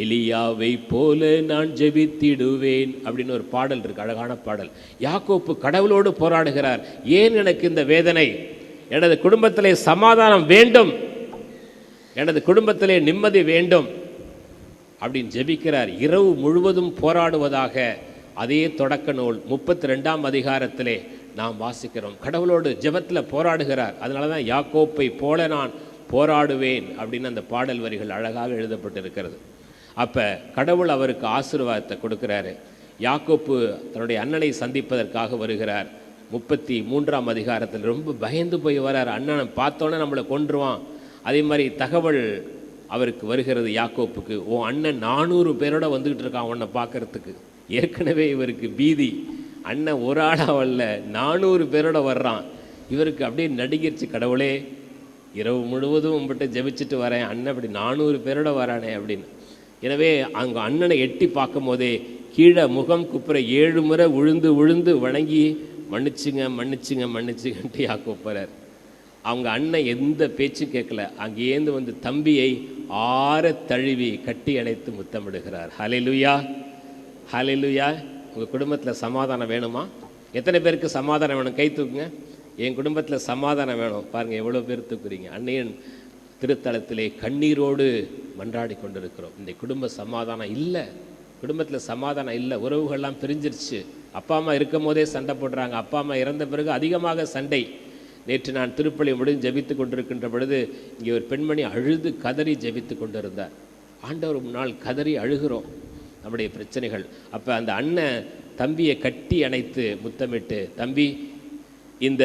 எலியாவை போல நான் ஜெபித்திடுவேன் அப்படின்னு ஒரு பாடல் இருக்கு, அழகான பாடல். யாக்கோப்பு கடவுளோடு போராடுகிறார். ஏன் எனக்கு இந்த வேதனை? எனது குடும்பத்திலே சமாதானம் வேண்டும், எனது குடும்பத்திலே நிம்மதி வேண்டும் அப்படின்னு ஜெபிக்கிறார். இரவு முழுவதும் போராடுவதாக அதே தொடக்க நூல் 32ஆம் அதிகாரத்திலே நாம் வாசிக்கிறோம். கடவுளோடு ஜெபத்தில் போராடுகிறார். அதனால தான் யாக்கோப்பை போல நான் போராடுவேன் அப்படின்னு அந்த பாடல் வரிகள் அழகாக எழுதப்பட்டிருக்கிறது. அப்போ கடவுள் அவருக்கு ஆசீர்வாதத்தை கொடுக்குறாரு. யாக்கோப்பு தன்னுடைய அண்ணனை சந்திப்பதற்காக வருகிறார். 33ஆம் அதிகாரத்தில் ரொம்ப பயந்து போய் வரார். அண்ணனை பார்த்தோன்னே நம்மளை கொன்றுவான். அதே மாதிரி தகவல் அவருக்கு வருகிறது யாக்கோப்புக்கு. ஓ அண்ணன் 400 பேரோட வந்துக்கிட்டு இருக்கான் உன்னை பார்க்கறதுக்கு. ஏற்கனவே இவருக்கு பீதி. அண்ணன் ஒரு ஆளாவல்ல, 400 பேரோட வர்றான். இவருக்கு அப்படியே நடிகிருச்சு. கடவுளே, இரவு முழுவதும் உங்கள்கிட்ட ஜெபிச்சுட்டு வரேன், அண்ணன் அப்படி 400 பேரோட வரானே அப்படின்னு. எனவே அங்கே அண்ணனை எட்டி பார்க்கும் போதே கீழே முகம் குப்புற 7 முறை விழுந்து விழுந்து வணங்கி மன்னிச்சுங்க மன்னிச்சுங்க மன்னிச்சுங்கன்ட்டு யாக்கோப்பறார். அவங்க அண்ணன் எந்த பேச்சும் கேட்கல. அங்கேருந்து தம்பியை ஆற தழுவி கட்டி அணைத்து முத்தமிடுகிறார். ஹல்லேலூயா, ஹல்லேலூயா. உங்கள் குடும்பத்தில் சமாதானம் வேணுமா? எத்தனை பேருக்கு சமாதானம் வேணும்? கை தூக்குங்க. என் குடும்பத்தில் சமாதானம் வேணும். பாருங்கள் எவ்வளோ பேர் தூக்குறீங்க. அன்னையன் திருத்தலத்திலே கண்ணீரோடு மன்றாடி கொண்டிருக்கிறோம். இந்த குடும்ப சமாதானம் இல்லை, குடும்பத்தில் சமாதானம் இல்லை. உறவுகள்லாம் பிரிஞ்சிருச்சு. அப்பா அம்மா இருக்கும் போதே சண்டை போடுறாங்க. அப்பா அம்மா இறந்த பிறகு அதிகமாக சண்டை. நேற்று நான் திருப்பலி முடிஞ்சு ஜெபித்து கொண்டிருக்கின்ற பொழுது இங்கே ஒரு பெண்மணி அழுது கதறி ஜெபித்து கொண்டிருந்தார். ஆண்டவர் முன்னால் கதறி அழுகிறோம் நம்முடைய பிரச்சனைகள். அப்போ அந்த அண்ணன் தம்பியை கட்டி அணைத்து முத்தமிட்டு, தம்பி இந்த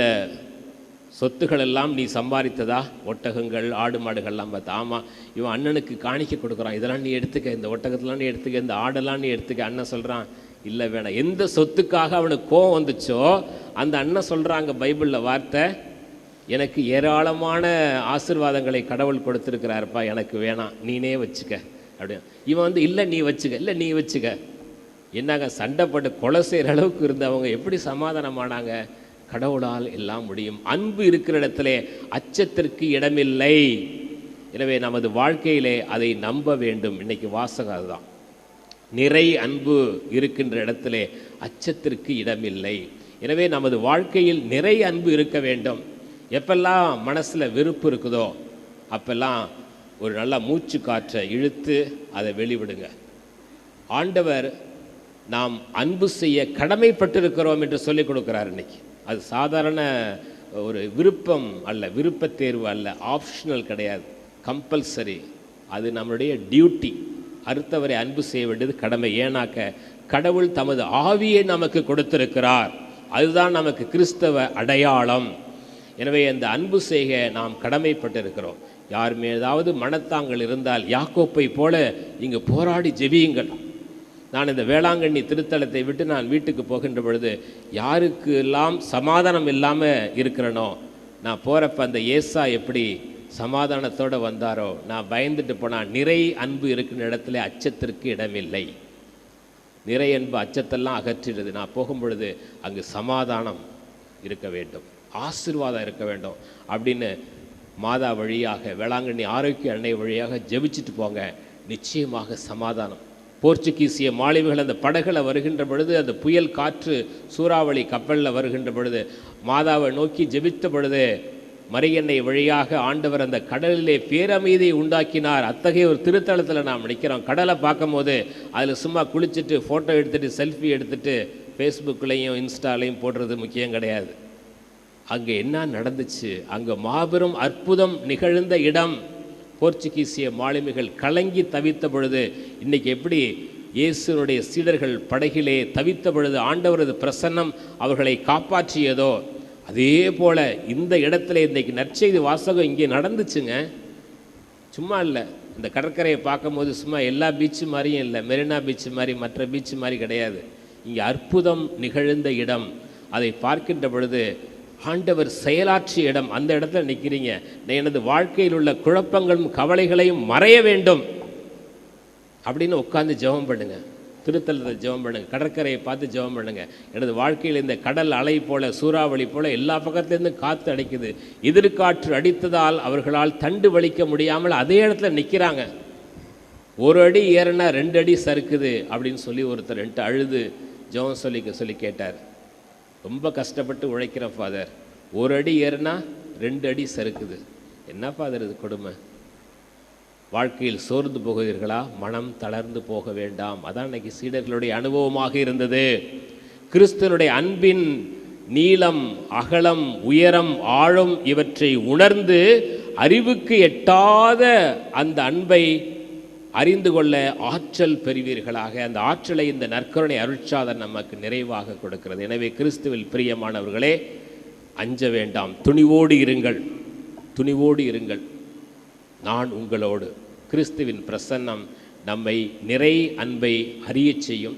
சொத்துக்களெல்லாம் நீ சம்பாதித்ததா? ஒட்டகங்கள் ஆடு மாடுகள்லாம் பார்த்தா. ஆமாம். இவன் அண்ணனுக்கு காணிக்க கொடுக்குறான். இதெல்லாம் நீ எடுத்துக்க, இந்த ஒட்டகத்தெல்லாம் நீ எடுத்துக்க, இந்த ஆடெல்லாம் நீ எடுத்துக்க. அண்ணன் சொல்கிறான் இல்லை வேணாம். எந்த சொத்துக்காக அவனுக்கு கோவம் வந்துச்சோ அந்த அண்ணன் சொல்கிறாங்க பைபிளில் வார்த்தை, எனக்கு ஏராளமான ஆசீர்வாதங்களை கடவுள் கொடுத்துருக்கிறாருப்பா, எனக்கு வேணாம், நீனே வச்சுக்க அப்படின்னு. இவன் இல்லை நீ வச்சுக்க, இல்லை நீ வச்சுக்க. என்னங்க சண்டைப்பட்டு கொலை செய்கிற அளவுக்கு இருந்தவங்க எப்படி சமாதானமானாங்க? கடவுளால் எல்லாம் முடியும். அன்பு இருக்கிற இடத்துல அச்சத்திற்கு இடமில்லை. எனவே நமது வாழ்க்கையிலே அதை நம்ப வேண்டும். இன்னைக்கு வாசகம் அதுதான். நிறை அன்பு இருக்கின்ற இடத்திலே அச்சத்திற்கு இடமில்லை. எனவே நமது வாழ்க்கையில் நிறை அன்பு இருக்க வேண்டும். எப்பெல்லாம் மனசில் வெறுப்பு இருக்குதோ அப்பெல்லாம் ஒரு நல்ல மூச்சு காற்றை இழுத்து அதை வெளிவிடுங்க. ஆண்டவர் நாம் அன்பு செய்ய கடமைப்பட்டிருக்கிறோம் என்று சொல்லிக் கொடுக்குறார். இன்னைக்கு அது சாதாரண ஒரு விருப்பம் அல்ல, விருப்பத் தேர்வு அல்ல, ஆப்ஷனல் கிடையாது, கம்பல்சரி. அது நம்மளுடைய டியூட்டி. அடுத்தவரை அன்பு செய்ய வேண்டியது கடமை. ஏனாக்க கடவுள் தமது ஆவியை நமக்கு கொடுத்திருக்கிறார். அதுதான் நமக்கு கிறிஸ்தவ அடையாளம். எனவே அந்த அன்பு செய்க நாம் கடமைப்பட்டிருக்கிறோம். யார் மீதாவது மனத்தாங்கள் இருந்தால் யாக்கோப்பை போல இங்கு போராடி ஜெபியுங்கள். நான் இந்த வேளாங்கண்ணி திருத்தலத்தை விட்டு நான் வீட்டுக்கு போகின்ற பொழுது யாருக்கு எல்லாம் சமாதானம் இல்லாமல் இருக்கிறனோ, நான் போகிறப்ப அந்த ஏசா எப்படி சமாதானத்தோடு வந்தாரோ, நான் பயந்துட்டு போனால் நிறை அன்பு இருக்கிற இடத்துல அச்சத்திற்கு இடமில்லை. நிறை அன்பு அச்சத்தெல்லாம் அகற்றிடுது. நான் போகும் பொழுது அங்கு சமாதானம் இருக்க வேண்டும், ஆசீர்வாதம் இருக்க வேண்டும் அப்படின்னு மாதா வழியாக, வேளாங்கண்ணி ஆரோக்கிய அன்னை வழியாக ஜெபிச்சுட்டு போங்க. நிச்சயமாக சமாதானம். போர்ச்சுகீசிய மாலுமிகள் அந்த படகுல வருகின்ற பொழுது, அந்த புயல் காற்று சூறாவளி கப்பலில் வருகின்ற பொழுது, மாதாவை நோக்கி ஜெபித்த பொழுது மரியன்னை வழியாக ஆண்டவர் அந்த கடலிலே பேரமைதியை உண்டாக்கினார். அத்தகைய ஒரு திருத்தலத்தில் நாம் நிற்கிறோம். கடலை பார்க்கும் போது அதில் சும்மா குளிச்சுட்டு ஃபோட்டோ எடுத்துகிட்டு செல்ஃபி எடுத்துகிட்டு ஃபேஸ்புக்லேயும் இன்ஸ்டாலையும் போடுறது முக்கியம் கிடையாது. அங்கே என்ன நடந்துச்சு, அங்கே மாபெரும் அற்புதம் நிகழ்ந்த இடம். போர்ச்சுகீசிய மாலுமிகள் கலங்கி தவித்த பொழுது, இன்றைக்கி எப்படி இயேசுனுடைய சீடர்கள் படகிலே தவித்த பொழுது ஆண்டவரது பிரசன்னம் அவர்களை காப்பாற்றியதோ, அதே போல் இந்த இடத்துல இன்றைக்கி நற்செய்தி வாசகம் இங்கே நடந்துச்சுங்க. சும்மா இல்லை, இந்த கடற்கரையை பார்க்கும்போது சும்மா எல்லா பீச்சு மாதிரியும் இல்லை, மெரினா பீச்சு மாதிரி மற்ற பீச்சு மாதிரி கிடையாது. இங்கே அற்புதம் நிகழ்ந்த இடம். அதை பார்க்கின்ற பொழுது ஆண்டவர் செயலாற்றிய இடம். அந்த இடத்துல நிற்கிறீங்க. எனது வாழ்க்கையில் உள்ள குழப்பங்களும் கவலைகளையும் மறைய வேண்டும் அப்படின்னு உட்காந்து ஜெபம் பண்ணுங்க. திருத்தலத்தை ஜெபம் பண்ணுங்க, கடற்கரையை பார்த்து ஜெபம் பண்ணுங்க. எனது வாழ்க்கையில் இந்த கடல் அலை போல, சூறாவளி போல எல்லா பக்கத்துலேருந்து காற்று அடிக்குது. எதிர்காற்று அடித்ததால் அவர்களால் தண்டு வலிக்க முடியாமல் அதே இடத்துல நிற்கிறாங்க. ஒரு அடி ஏறினா 2 அடி சறுக்குது அப்படின்னு சொல்லி ஒருத்தர் அழுது ஜெபம் சொல்லி கேட்டார். ரொம்ப கஷ்டப்பட்டு உழைக்கிற ஃபாதர், ஒரு அடி ஏறினா 2 அடி சறுக்குது. என்ன ஃபாதர் இது கொடுமை? வாழ்க்கையில் சோர்ந்து போகிறீர்களா? மனம் தளர்ந்து போக வேண்டாம். அதான் இன்னைக்கு சீடர்களுடைய அனுபவமாக இருந்தது. கிறிஸ்துவனுடைய அன்பின் நீளம், அகலம், உயரம், ஆழம் இவற்றை உணர்ந்து அறிவுக்கு எட்டாத அந்த அன்பை அறிந்து கொள்ள ஆற்றல் பெறுவீர்களாக. அந்த ஆற்றலை இந்த நற்கருணை அருட்சாதன் நமக்கு நிறைவாக கொடுக்கிறது. எனவே கிறிஸ்துவில் பிரியமானவர்களே, அஞ்ச வேண்டாம், துணிவோடு இருங்கள், துணிவோடு இருங்கள். நான் உங்களோடு. கிறிஸ்துவின் பிரசன்னம் நம்மை நிறை அன்பை அறியச் செய்யும்,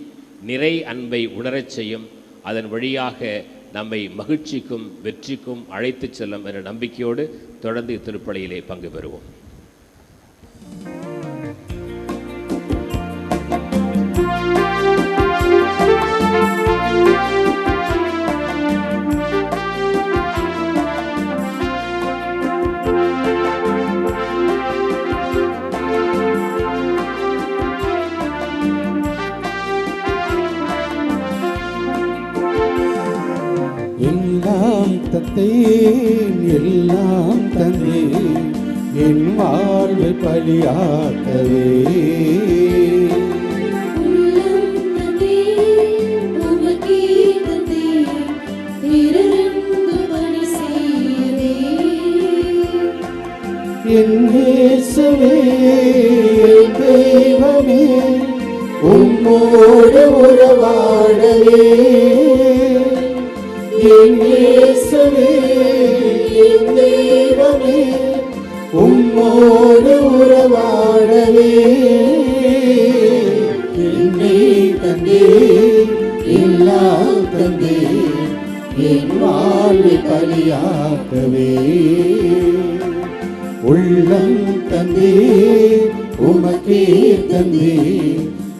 நிறை அன்பை உணரச் செய்யும். அதன் வழியாக நம்மை மகிழ்ச்சிக்கும் வெற்றிக்கும் அழைத்து செல்லும் என்ற நம்பிக்கையோடு தொடர்ந்து திருப்பலியிலே பங்கு பெறுவோம். எல்லாம் தந்தேன் என் வாழ்வை பலியாக்கவே. என் இயேசுவே, என் தெய்வமே, உம்மோடு உறவாடவே. என் இயேசுவே, என் தெய்வமே, உம்மோடு உறவாடவே. என்னை தந்தே, எல்லாம் தந்தே, என் வாழ்வை பலியாக்கவே. உள்ளம் தந்தே, உமக்கே தந்தே,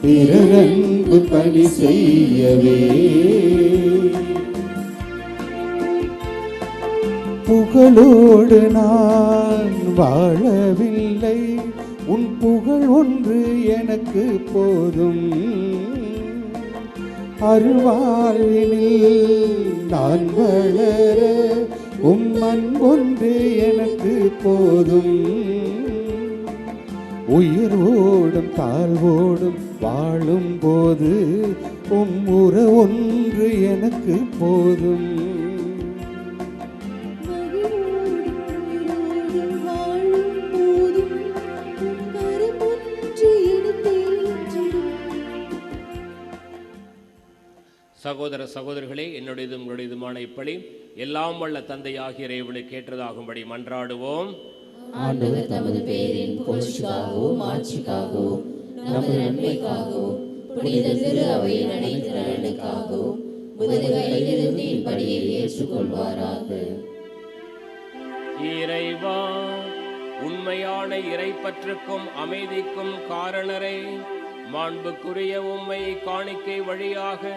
பிறரன்பு பணி செய்யவே. புகழோடு நான் வாழவில்லை, உன் புகழ் ஒன்று எனக்கு போதும். அருள்வாழ்வினில் நான் வளர உம் அன்பொன்று எனக்கு போதும். உயிரோடும் தாழ்வோடும் வாழும் போது உம் உறவொன்று எனக்கு போதும். சகோதர சகோதரிகளே, என்னுடையதும் உங்களுடையதுமான இப்படி எல்லாம் வல்ல தந்தையாகிய இறைவனை கேட்டதாகும்படி மன்றாடுவோம். ஆண்டவர் தமது பெயரின் புகழ்ச்சிக்காகவும் ஆட்சிக்காகவும் நமது நன்மைக்காகவும் புனித திரு அவையின் அனைத்து நலனுக்காகவும் உமது கையிலிருந்து இப்படியை ஏற்றுக்கொள்வாராக. இறைவா, உண்மையான இறைப்பற்றுக்கும் அமைதிக்கும் காரணரே, மாண்புக்குரிய உம்மை காணிக்கை வழியாக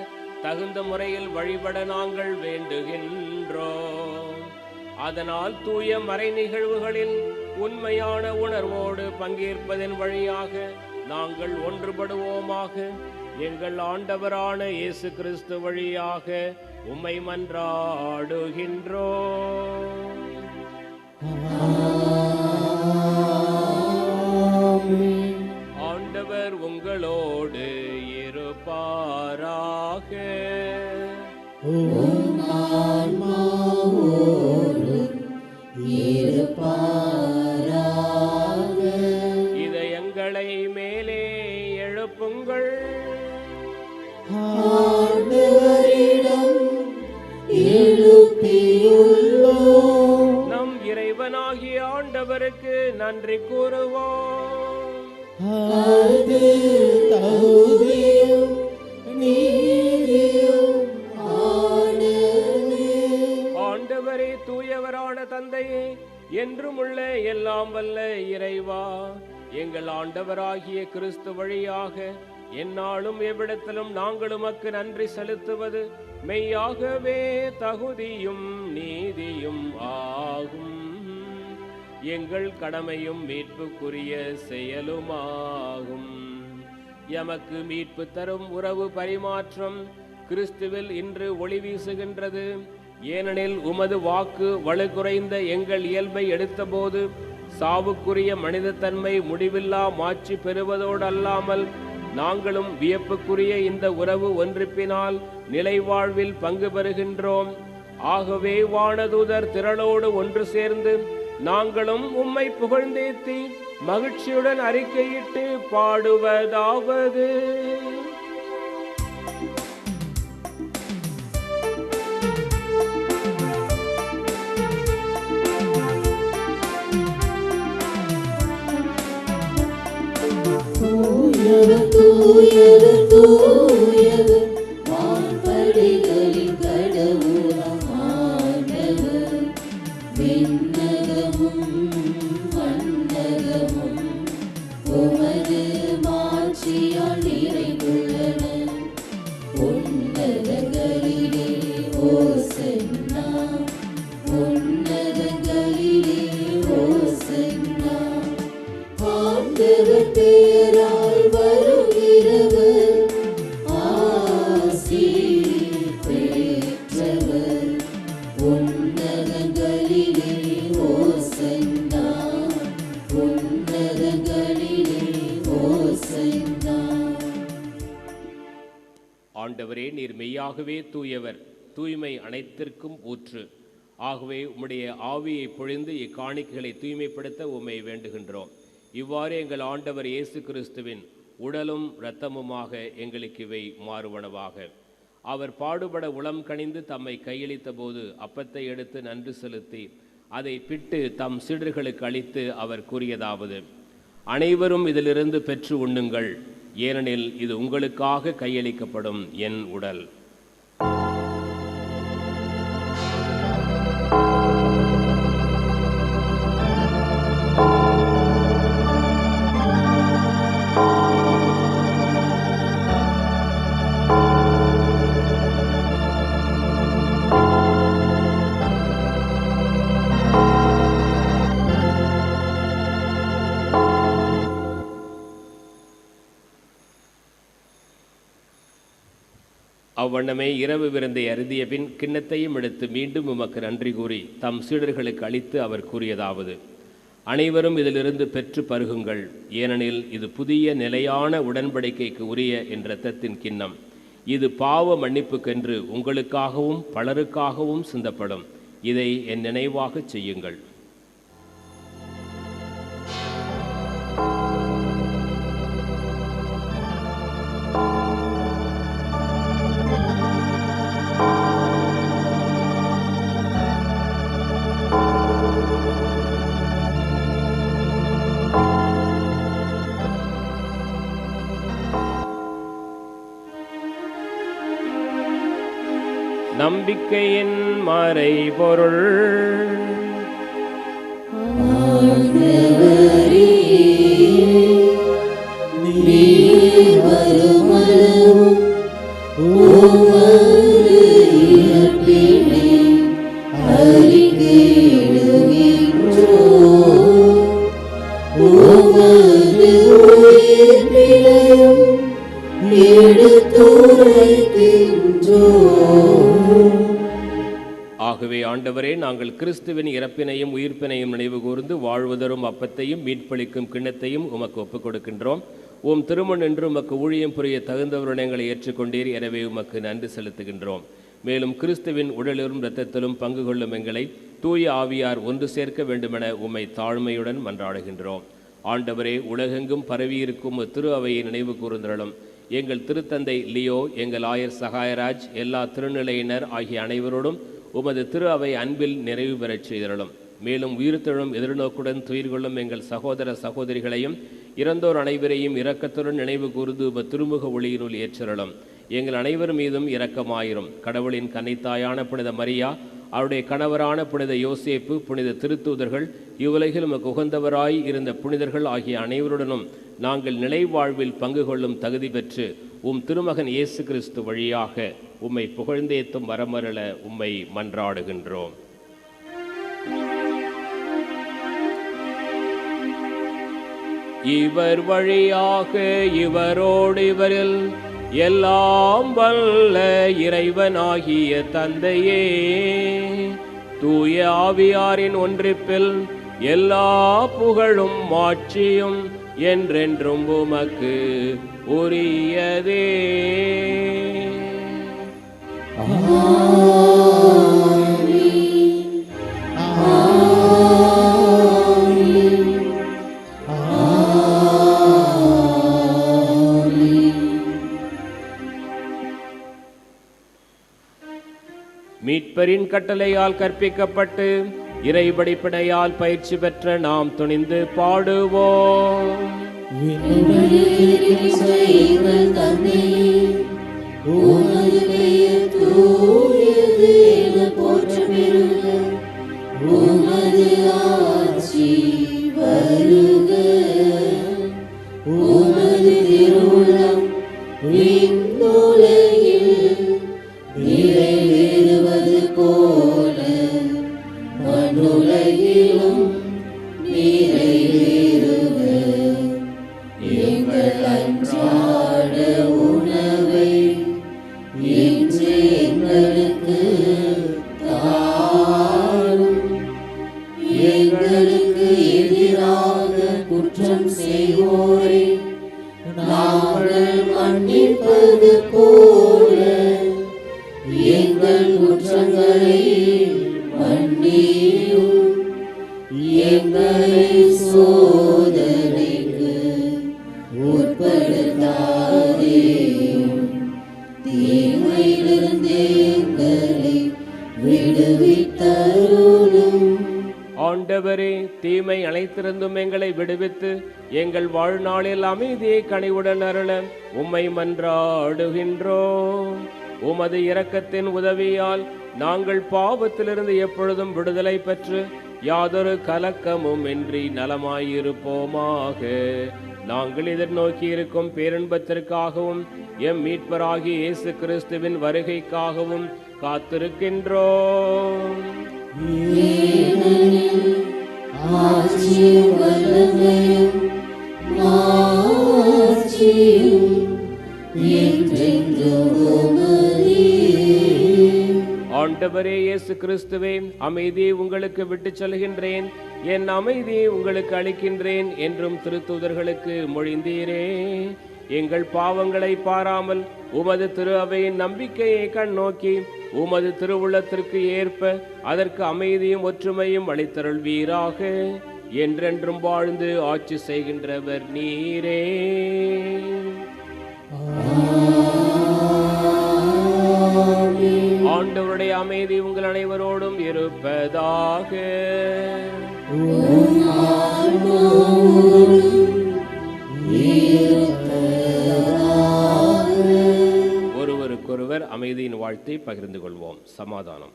தகுந்த முறையில் வழிபட நாங்கள் வேண்டுகின்றோம். அதனால் தூய மறை நிகழ்வுகளில் உண்மையான உணர்வோடு பங்கேற்பதன் வழியாக நாங்கள் ஒன்றுபடுவோமாக. எங்கள் ஆண்டவரான இயேசு கிறிஸ்து வழியாக உம்மை மன்றாடுகின்றோம். ஆண்டவர் உங்களோடு இருப்பாராக. இதயங்களை மேலே எழுப்புங்கள். நம் இறைவனாகிய ஆண்டவருக்கு நன்றி கூறுவோம். ஆண்டவரே, தூயவரான தந்தையே, என்றும் உள்ள எல்லாம் வல்ல இறைவா, எங்கள் ஆண்டவராகிய கிறிஸ்து வழியாக எந்நாளும் எவ்விடத்திலும் நாங்கள் உமக்கு நன்றி செலுத்துவது மெய்யாகவே தகுதியும் நீதியும் ஆகும். எங்கள் கடமையும் மீட்புக்குரிய செயலுமாகும். எமக்கு மீட்பு தரும் உறவு பரிமாற்றம் கிறிஸ்துவில் இன்று ஒளி வீசுகின்றது. ஏனெனில் உமது வாக்கு வலுக்குறைந்த எங்கள் இயல்பை எடுத்தபோது சாவுக்குரிய மனிதத்தன்மை முடிவில்லா மாட்சி பெறுவதோடு அல்லாமல் நாங்களும் வியப்புக்குரிய இந்த உறவு ஒன்றிப்பினால் நிலைவாழ்வில் பங்கு பெறுகின்றோம். ஆகவே வானதூதர் திரளோடு ஒன்று சேர்ந்து நாங்களும் உம்மை புகழ்ந்தேத்தி மகிழ்ச்சியுடன் அறிக்கையிட்டு பாடுவதாவது: தூயவர் தூயவர் வான்படைகளின் கடவுளாம் ஆண்டவர். விண்ணகமும் மண்ணகமும் உமது மாட்சியால் நிறைந்துள்ளன. உன்னதங்களிலே ஓசன்னா, உன்னதங்களிலே ஓசன்னா. ஆண்டவர் பேரால் வருகிறவர் ஆசி பெற்றவர். உன்னதங்களிலே ஓசன்னா, உன்னதங்களிலே ஓசன்னா. ஆண்டவரே, நீர் மெய்யாகவே தூயவர், தூய்மை அனைத்திற்கும் ஊற்று. ஆகவே உம்முடைய ஆவியை பொழிந்து இக்காணிக்கைகளை தூய்மைப்படுத்த உம்மை வேண்டுகின்றோம். இவ்வாறு எங்கள் ஆண்டவர் இயேசு கிறிஸ்துவின் உடலும் இரத்தமுமாக எங்களுக்கு இவை மாறுவனவாக. அவர் பாடுபட உளம் கனிந்து தம்மை கையளித்த போது அப்பத்தை எடுத்து நன்றி செலுத்தி அதை பிட்டு தம் சீடர்களுக்கு அளித்து அவர் கூறியதாவது: அனைவரும் இதிலிருந்து பெற்று உண்ணுங்கள், ஏனெனில் இது உங்களுக்காக கையளிக்கப்படும் என் உடல். அவ்வண்ணமே இரவு விருந்தை அருந்திய பின் கிண்ணத்தையும் எடுத்து மீண்டும் உமக்கு நன்றி கூறி தம் சீடர்களுக்கு அளித்து அவர் கூறியதாவது: அனைவரும் இதிலிருந்து பெற்று பருகுங்கள், ஏனெனில் இது புதிய நிலையான உடன்படிக்கைக்கு உரிய என் இரத்தத்தின் கிண்ணம். இது பாவ மன்னிப்புக்கென்று உங்களுக்காகவும் பலருக்காகவும் சிந்தப்படும். இதை என் நினைவாகச் செய்யுங்கள். நம்பிக்கையின் மறைபொருள். ஆண்டவரே, நீர் வருமளவும் உமது இறப்பினை அறிக்கையிடுகின்றோம். உமது உயிர்ப்பினையும் எடுத்துரைக்கின்றோம். ஆகவே ஆண்டவரே, நாங்கள் கிறிஸ்துவின் இறப்பினையும் உயிர்ப்பினையும் நினைவு கூர்ந்து வாழ்வதரும் அப்பத்தையும் மீட்பளிக்கும் கிண்ணத்தையும் உமக்கு ஒப்புக் கொடுக்கின்றோம். உம் திருமண் என்று உமக்கு ஊழியம் புரிய தகுந்தவருடன் எங்களை ஏற்றுக்கொண்டீர். எனவே உமக்கு நன்றி செலுத்துகின்றோம். மேலும் கிறிஸ்துவின் உடலிலும் இரத்தத்திலும் பங்கு கொள்ளும் எங்களை தூய ஆவியார் ஒன்று சேர்க்க வேண்டுமென உம்மை தாழ்மையுடன் மன்றாடுகின்றோம். ஆண்டவரே, உலகெங்கும் பரவியிருக்கும் திரு அவையை நினைவு கூர்ந்தருளும். எங்கள் திருத்தந்தை லியோ, எங்கள் ஆயர் சகாயராஜ், எல்லா திருநிலையினர் ஆகிய அனைவரோடும் உமது திரு அவை அன்பில் நிறைவு பெறச் செய்தருளும். மேலும் உயிர்த்தெழும் எதிர்நோக்குடன் துயிர் கொள்ளும் எங்கள் சகோதர சகோதரிகளையும் இறந்தோர் அனைவரையும் இரக்கத்துடன் நினைவு கூர்ந்து திருமுக ஒளியினுள் ஏற்றருளும். எங்கள் அனைவர் மீதும் இரக்கமாயிரும். கடவுளின் கன்னித்தாயான புனித மரியா, அவருடைய கணவரான புனித யோசேப்பு, புனித திருத்தூதர்கள், இவ்வுலகில் உமக்கு உகந்தவராய் இருந்த புனிதர்கள் ஆகிய அனைவருடனும் நாங்கள் நிலை வாழ்வில் பங்கு கொள்ளும் தகுதி பெற்று உம் திருமகன் இயேசு கிறிஸ்து வழியாக உம்மை புகழ்ந்தேத்தும் வரமருள உம்மை மன்றாடுகின்றோம். இவர் வழியாக இவரோடு இவரில் எல்லாம் வல்ல இறைவனாகிய தந்தையே, தூய ஆவியாரின் ஒன்றிப்பில் எல்லா புகழும் மாட்சியும் என்றென்றும் உமக்கு உரியதே. மீட்பரின் கட்டளையால் கற்பிக்கப்பட்டு இறைபடிப்பினையால் பயிற்சி பெற்ற நாம் துணிந்து பாடுவோம். எங்கள் தந்தையே, உமது பெயர் தூயது என போற்றப் பெறுக. உமது ஆட்சி வருக. உமது திருவுளம் விண்ணுலகில் நிறைவேறுவது போல மண்ணுலகிலும் நிறைவேறுக. எங்கள் அன்றாட உணவை இன்று எங்களுக்கு தாரும். எங்களுக்கு எதிராக குற்றம் செய்வோரை நாங்கள் மன்னிப்பது போல எங்கள் குற்றங்களை மன்னியும். எங்களை சோதனைக்கு உட்படுத்தாதேயும், தீமையிலிருந்து எங்களை விடுவித்தருளும். ஆண்டவரே, தீமை அனைத்திருந்தும் எங்களை விடுவித்து எங்கள் வாழ்நாளில் அமைதியை கனிவுடன் அருள உம்மை மன்றாடுகின்றோம். உமது இரக்கத்தின் உதவியால் நாங்கள் பாவத்திலிருந்து எப்பொழுதும் விடுதலை பெற்று யாதொரு கலக்கமும் இன்றி நலமாயிருப்போமாக. நாங்கள் எதிர்நோக்கி இருக்கும் பேரின்பத்திற்காகவும் எம் மீட்பராகிய இயேசு கிறிஸ்துவின் வருகைக்காகவும் காத்திருக்கின்றோம். ஆட்சியும் வல்லமையும் மாட்சியும் என்றென்றும் உமதே. ஆண்டவரே இயேசு கிறிஸ்துவே, அமைதியை உங்களுக்கு விட்டுச் செல்கின்றேன், என் அமைதியை உங்களுக்கு அளிக்கின்றேன் என்றும் திருத்தூதர்களுக்கு மொழிந்தீரே. எங்கள் பாவங்களை பாராமல் உமது திரு அவையின் நம்பிக்கையை கண்ணோக்கி உமது திருவுள்ளத்திற்கு ஏற்ப அதற்கு அமைதியும் ஒற்றுமையும் அளித்தருள்வீராக. என்றென்றும் வாழ்ந்து ஆட்சி செய்கின்றவர் நீரே. ஆண்டவருடைய அமைதி உங்கள் அனைவரோடும் இருப்பதாக. ஒருவருக்கொருவர் அமைதியின் வாழ்த்தை பகிர்ந்து கொள்வோம். சமாதானம்.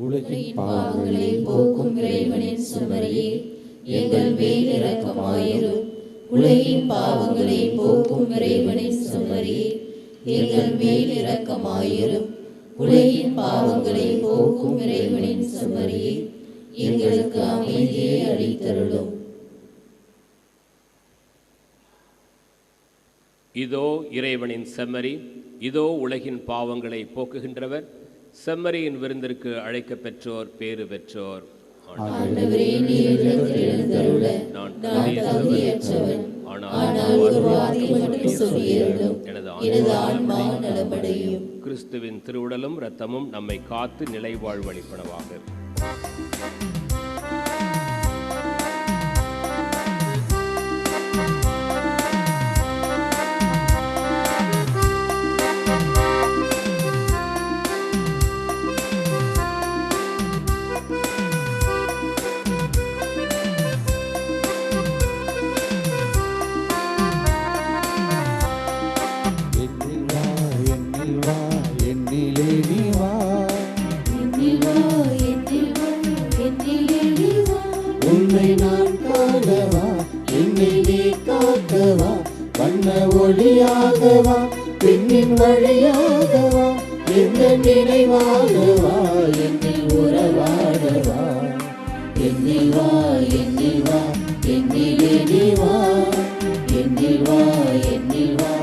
உலகின் பாவங்களை போக்கும் இறைவனின் செம்மறியே, எங்கள் மேல் இரக்கமாயிரும். உலகின் பாவங்களை போக்கும் இறைவனின் செம்மறியே, எங்கள் மேல் இரக்கமாயிரும். உலகின் பாவங்களை போக்கும் இறைவனின் செம்மறியே, எங்களுக்கு அமைதியை அளித்தருளும். இதோ இறைவனின் செம்மறி, இதோ உலகின் பாவங்களை போக்குகின்றவர். செம்மறியின் விருந்திற்கு அழைக்க பெற்றோர் பேறு பெற்றோர். ஆண்டவரே, நீர் இல்லத்தில் எழுந்தருள நான் தகுதியற்றவன். ஆனால் ஒரு வார்த்தை மட்டும் சொல்லியருளும், எனது ஆன்மா நலமடையும். கிறிஸ்துவின் திருவுடலும் இரத்தமும் நம்மை காத்து நிலை வாழ்வளிப்பனவாக. உன்னை நான் காணவா, என்னை நீ காக்கவா, வண்ண ஒளியாகவா, பெண்ணின் வழியாகவா, எந்த நினைவாகவா, என்னில் உறவாடவா. என்னில் வா, என்னில் வா, என்னிலே நீ வா, என்னில் வா, என்னில் வா,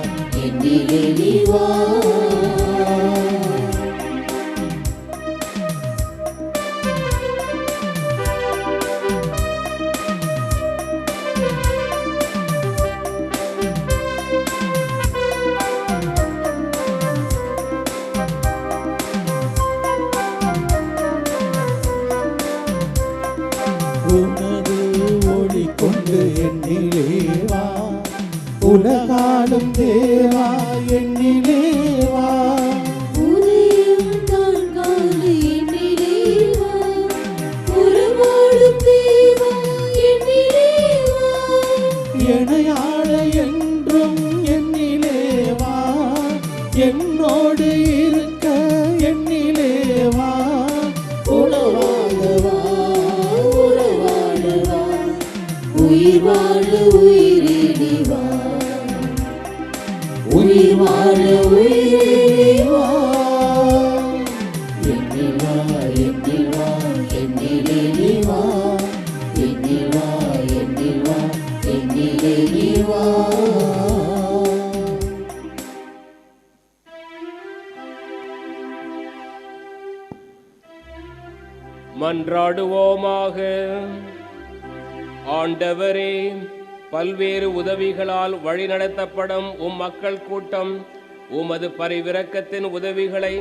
என்னிலே நீ வா. உனது ஒளி கொண்டு என்னிலே வா, உலகாலும் தேவா என்னிலே வா. உதயம் நான் காண என்னிலே வா, உறவாடும் தேவா என்னிலே வா. எனையாள என்றும் என்னிலே வா, என்னோடு இருக்க என்னிலே வா. உணவாகவா, உறவாடவா, உயிர் வாழ உயிரே வா, உயிர் வாழ உயிரே வா. என்னில் வா, என்னில் வா, என்னிலே நீ வா, என்னில் வா, என்னில் வா, என்னிலே நீ வா. மன்றாடுவோமாக. ஆண்டவரே, பல்வேறு உதவிகளால் வழிநடத்தப்படும் மக்கள் கூட்டம் உமது பரிவிரக்கத்தின் உதவிகளை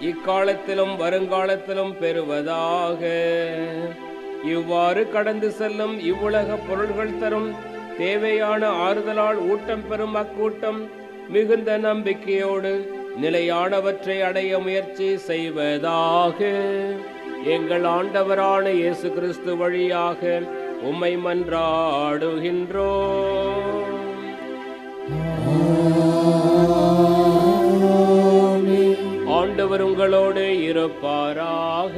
இக்காலத்திலும் வருங்காலத்திலும் பெறுவதாக. இவ்வாறு கடந்து செல்லும் இவ்வுலக பொருள்கள் தரும் தேவையான ஆறுதலால் ஊட்டம் பெறும் அக்கூட்டம் மிகுந்த நம்பிக்கையோடு நிலையானவற்றை அடைய முயற்சி செய்வதாக. எங்கள் ஆண்டவரான இயேசு கிறிஸ்து வழியாக உம்மை மன்றாடுகின்றோம். ஆண்டவர் உங்களோடு இருப்பாராக.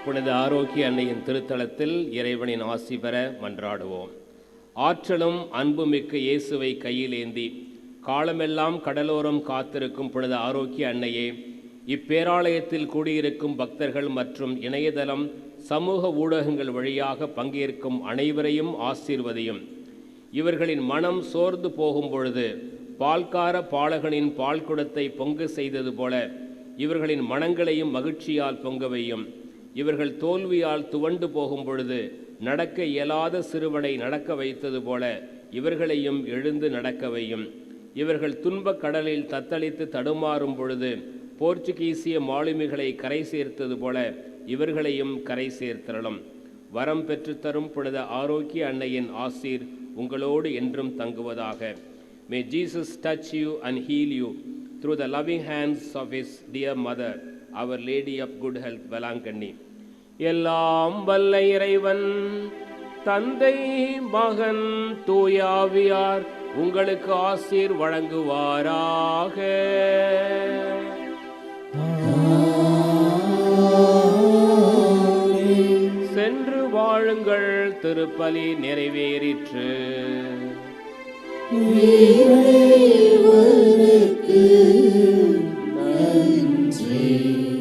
புனித ஆரோக்கிய அன்னையின் திருத்தலத்தில் இறைவனின் ஆசி பெற மன்றாடுவோம். ஆற்றலும் அன்புமிக்க இயேசுவை கையில் ஏந்தி காலமெல்லாம் கடலோரம் காத்திருக்கும் புனித ஆரோக்கிய அன்னையே, இப்பேராலயத்தில் கூடியிருக்கும் பக்தர்கள் மற்றும் இணையதளம் சமூக ஊடகங்கள் வழியாக பங்கேற்கும் அனைவரையும் ஆசீர்வதியும். இவர்களின் மனம் சோர்ந்து போகும் பொழுது பால்கார பாலகனின் பால் குடத்தை பொங்க செய்தது போல இவர்களின் மனங்களையும் மகிழ்ச்சியால் பொங்க வையும். இவர்கள் தோல்வியால் துவண்டு போகும் பொழுது நடக்க இயலாத சிறுவனை நடக்க வைத்தது போல இவர்களையும் எழுந்து நடக்க வையும். இவர்கள் துன்பக் கடலில் தத்தளித்து தடுமாறும் பொழுது போர்ச்சுகீசிய மாலுமிகளை கரை சேர்த்தது போல இவர்களையும் கரை சேர்த்தரலும். வரம் பெற்றுத்தரும் புனித ஆரோக்கிய அன்னையின் ஆசீர் உங்களோடு என்றும் தங்குவதாக. May Jesus touch you and heal you through the loving hands of his dear mother, Our Lady of Good Health, Velankanni. எல்லாம் வல்ல இறைவன் தந்தை மகன் தூயாவியார் உங்களுக்கு ஆசீர் வழங்குவாராக. சென்று வாழுங்கள், திருப்பலி நிறைவேறிற்று. இறைவனுக்கு நன்றி.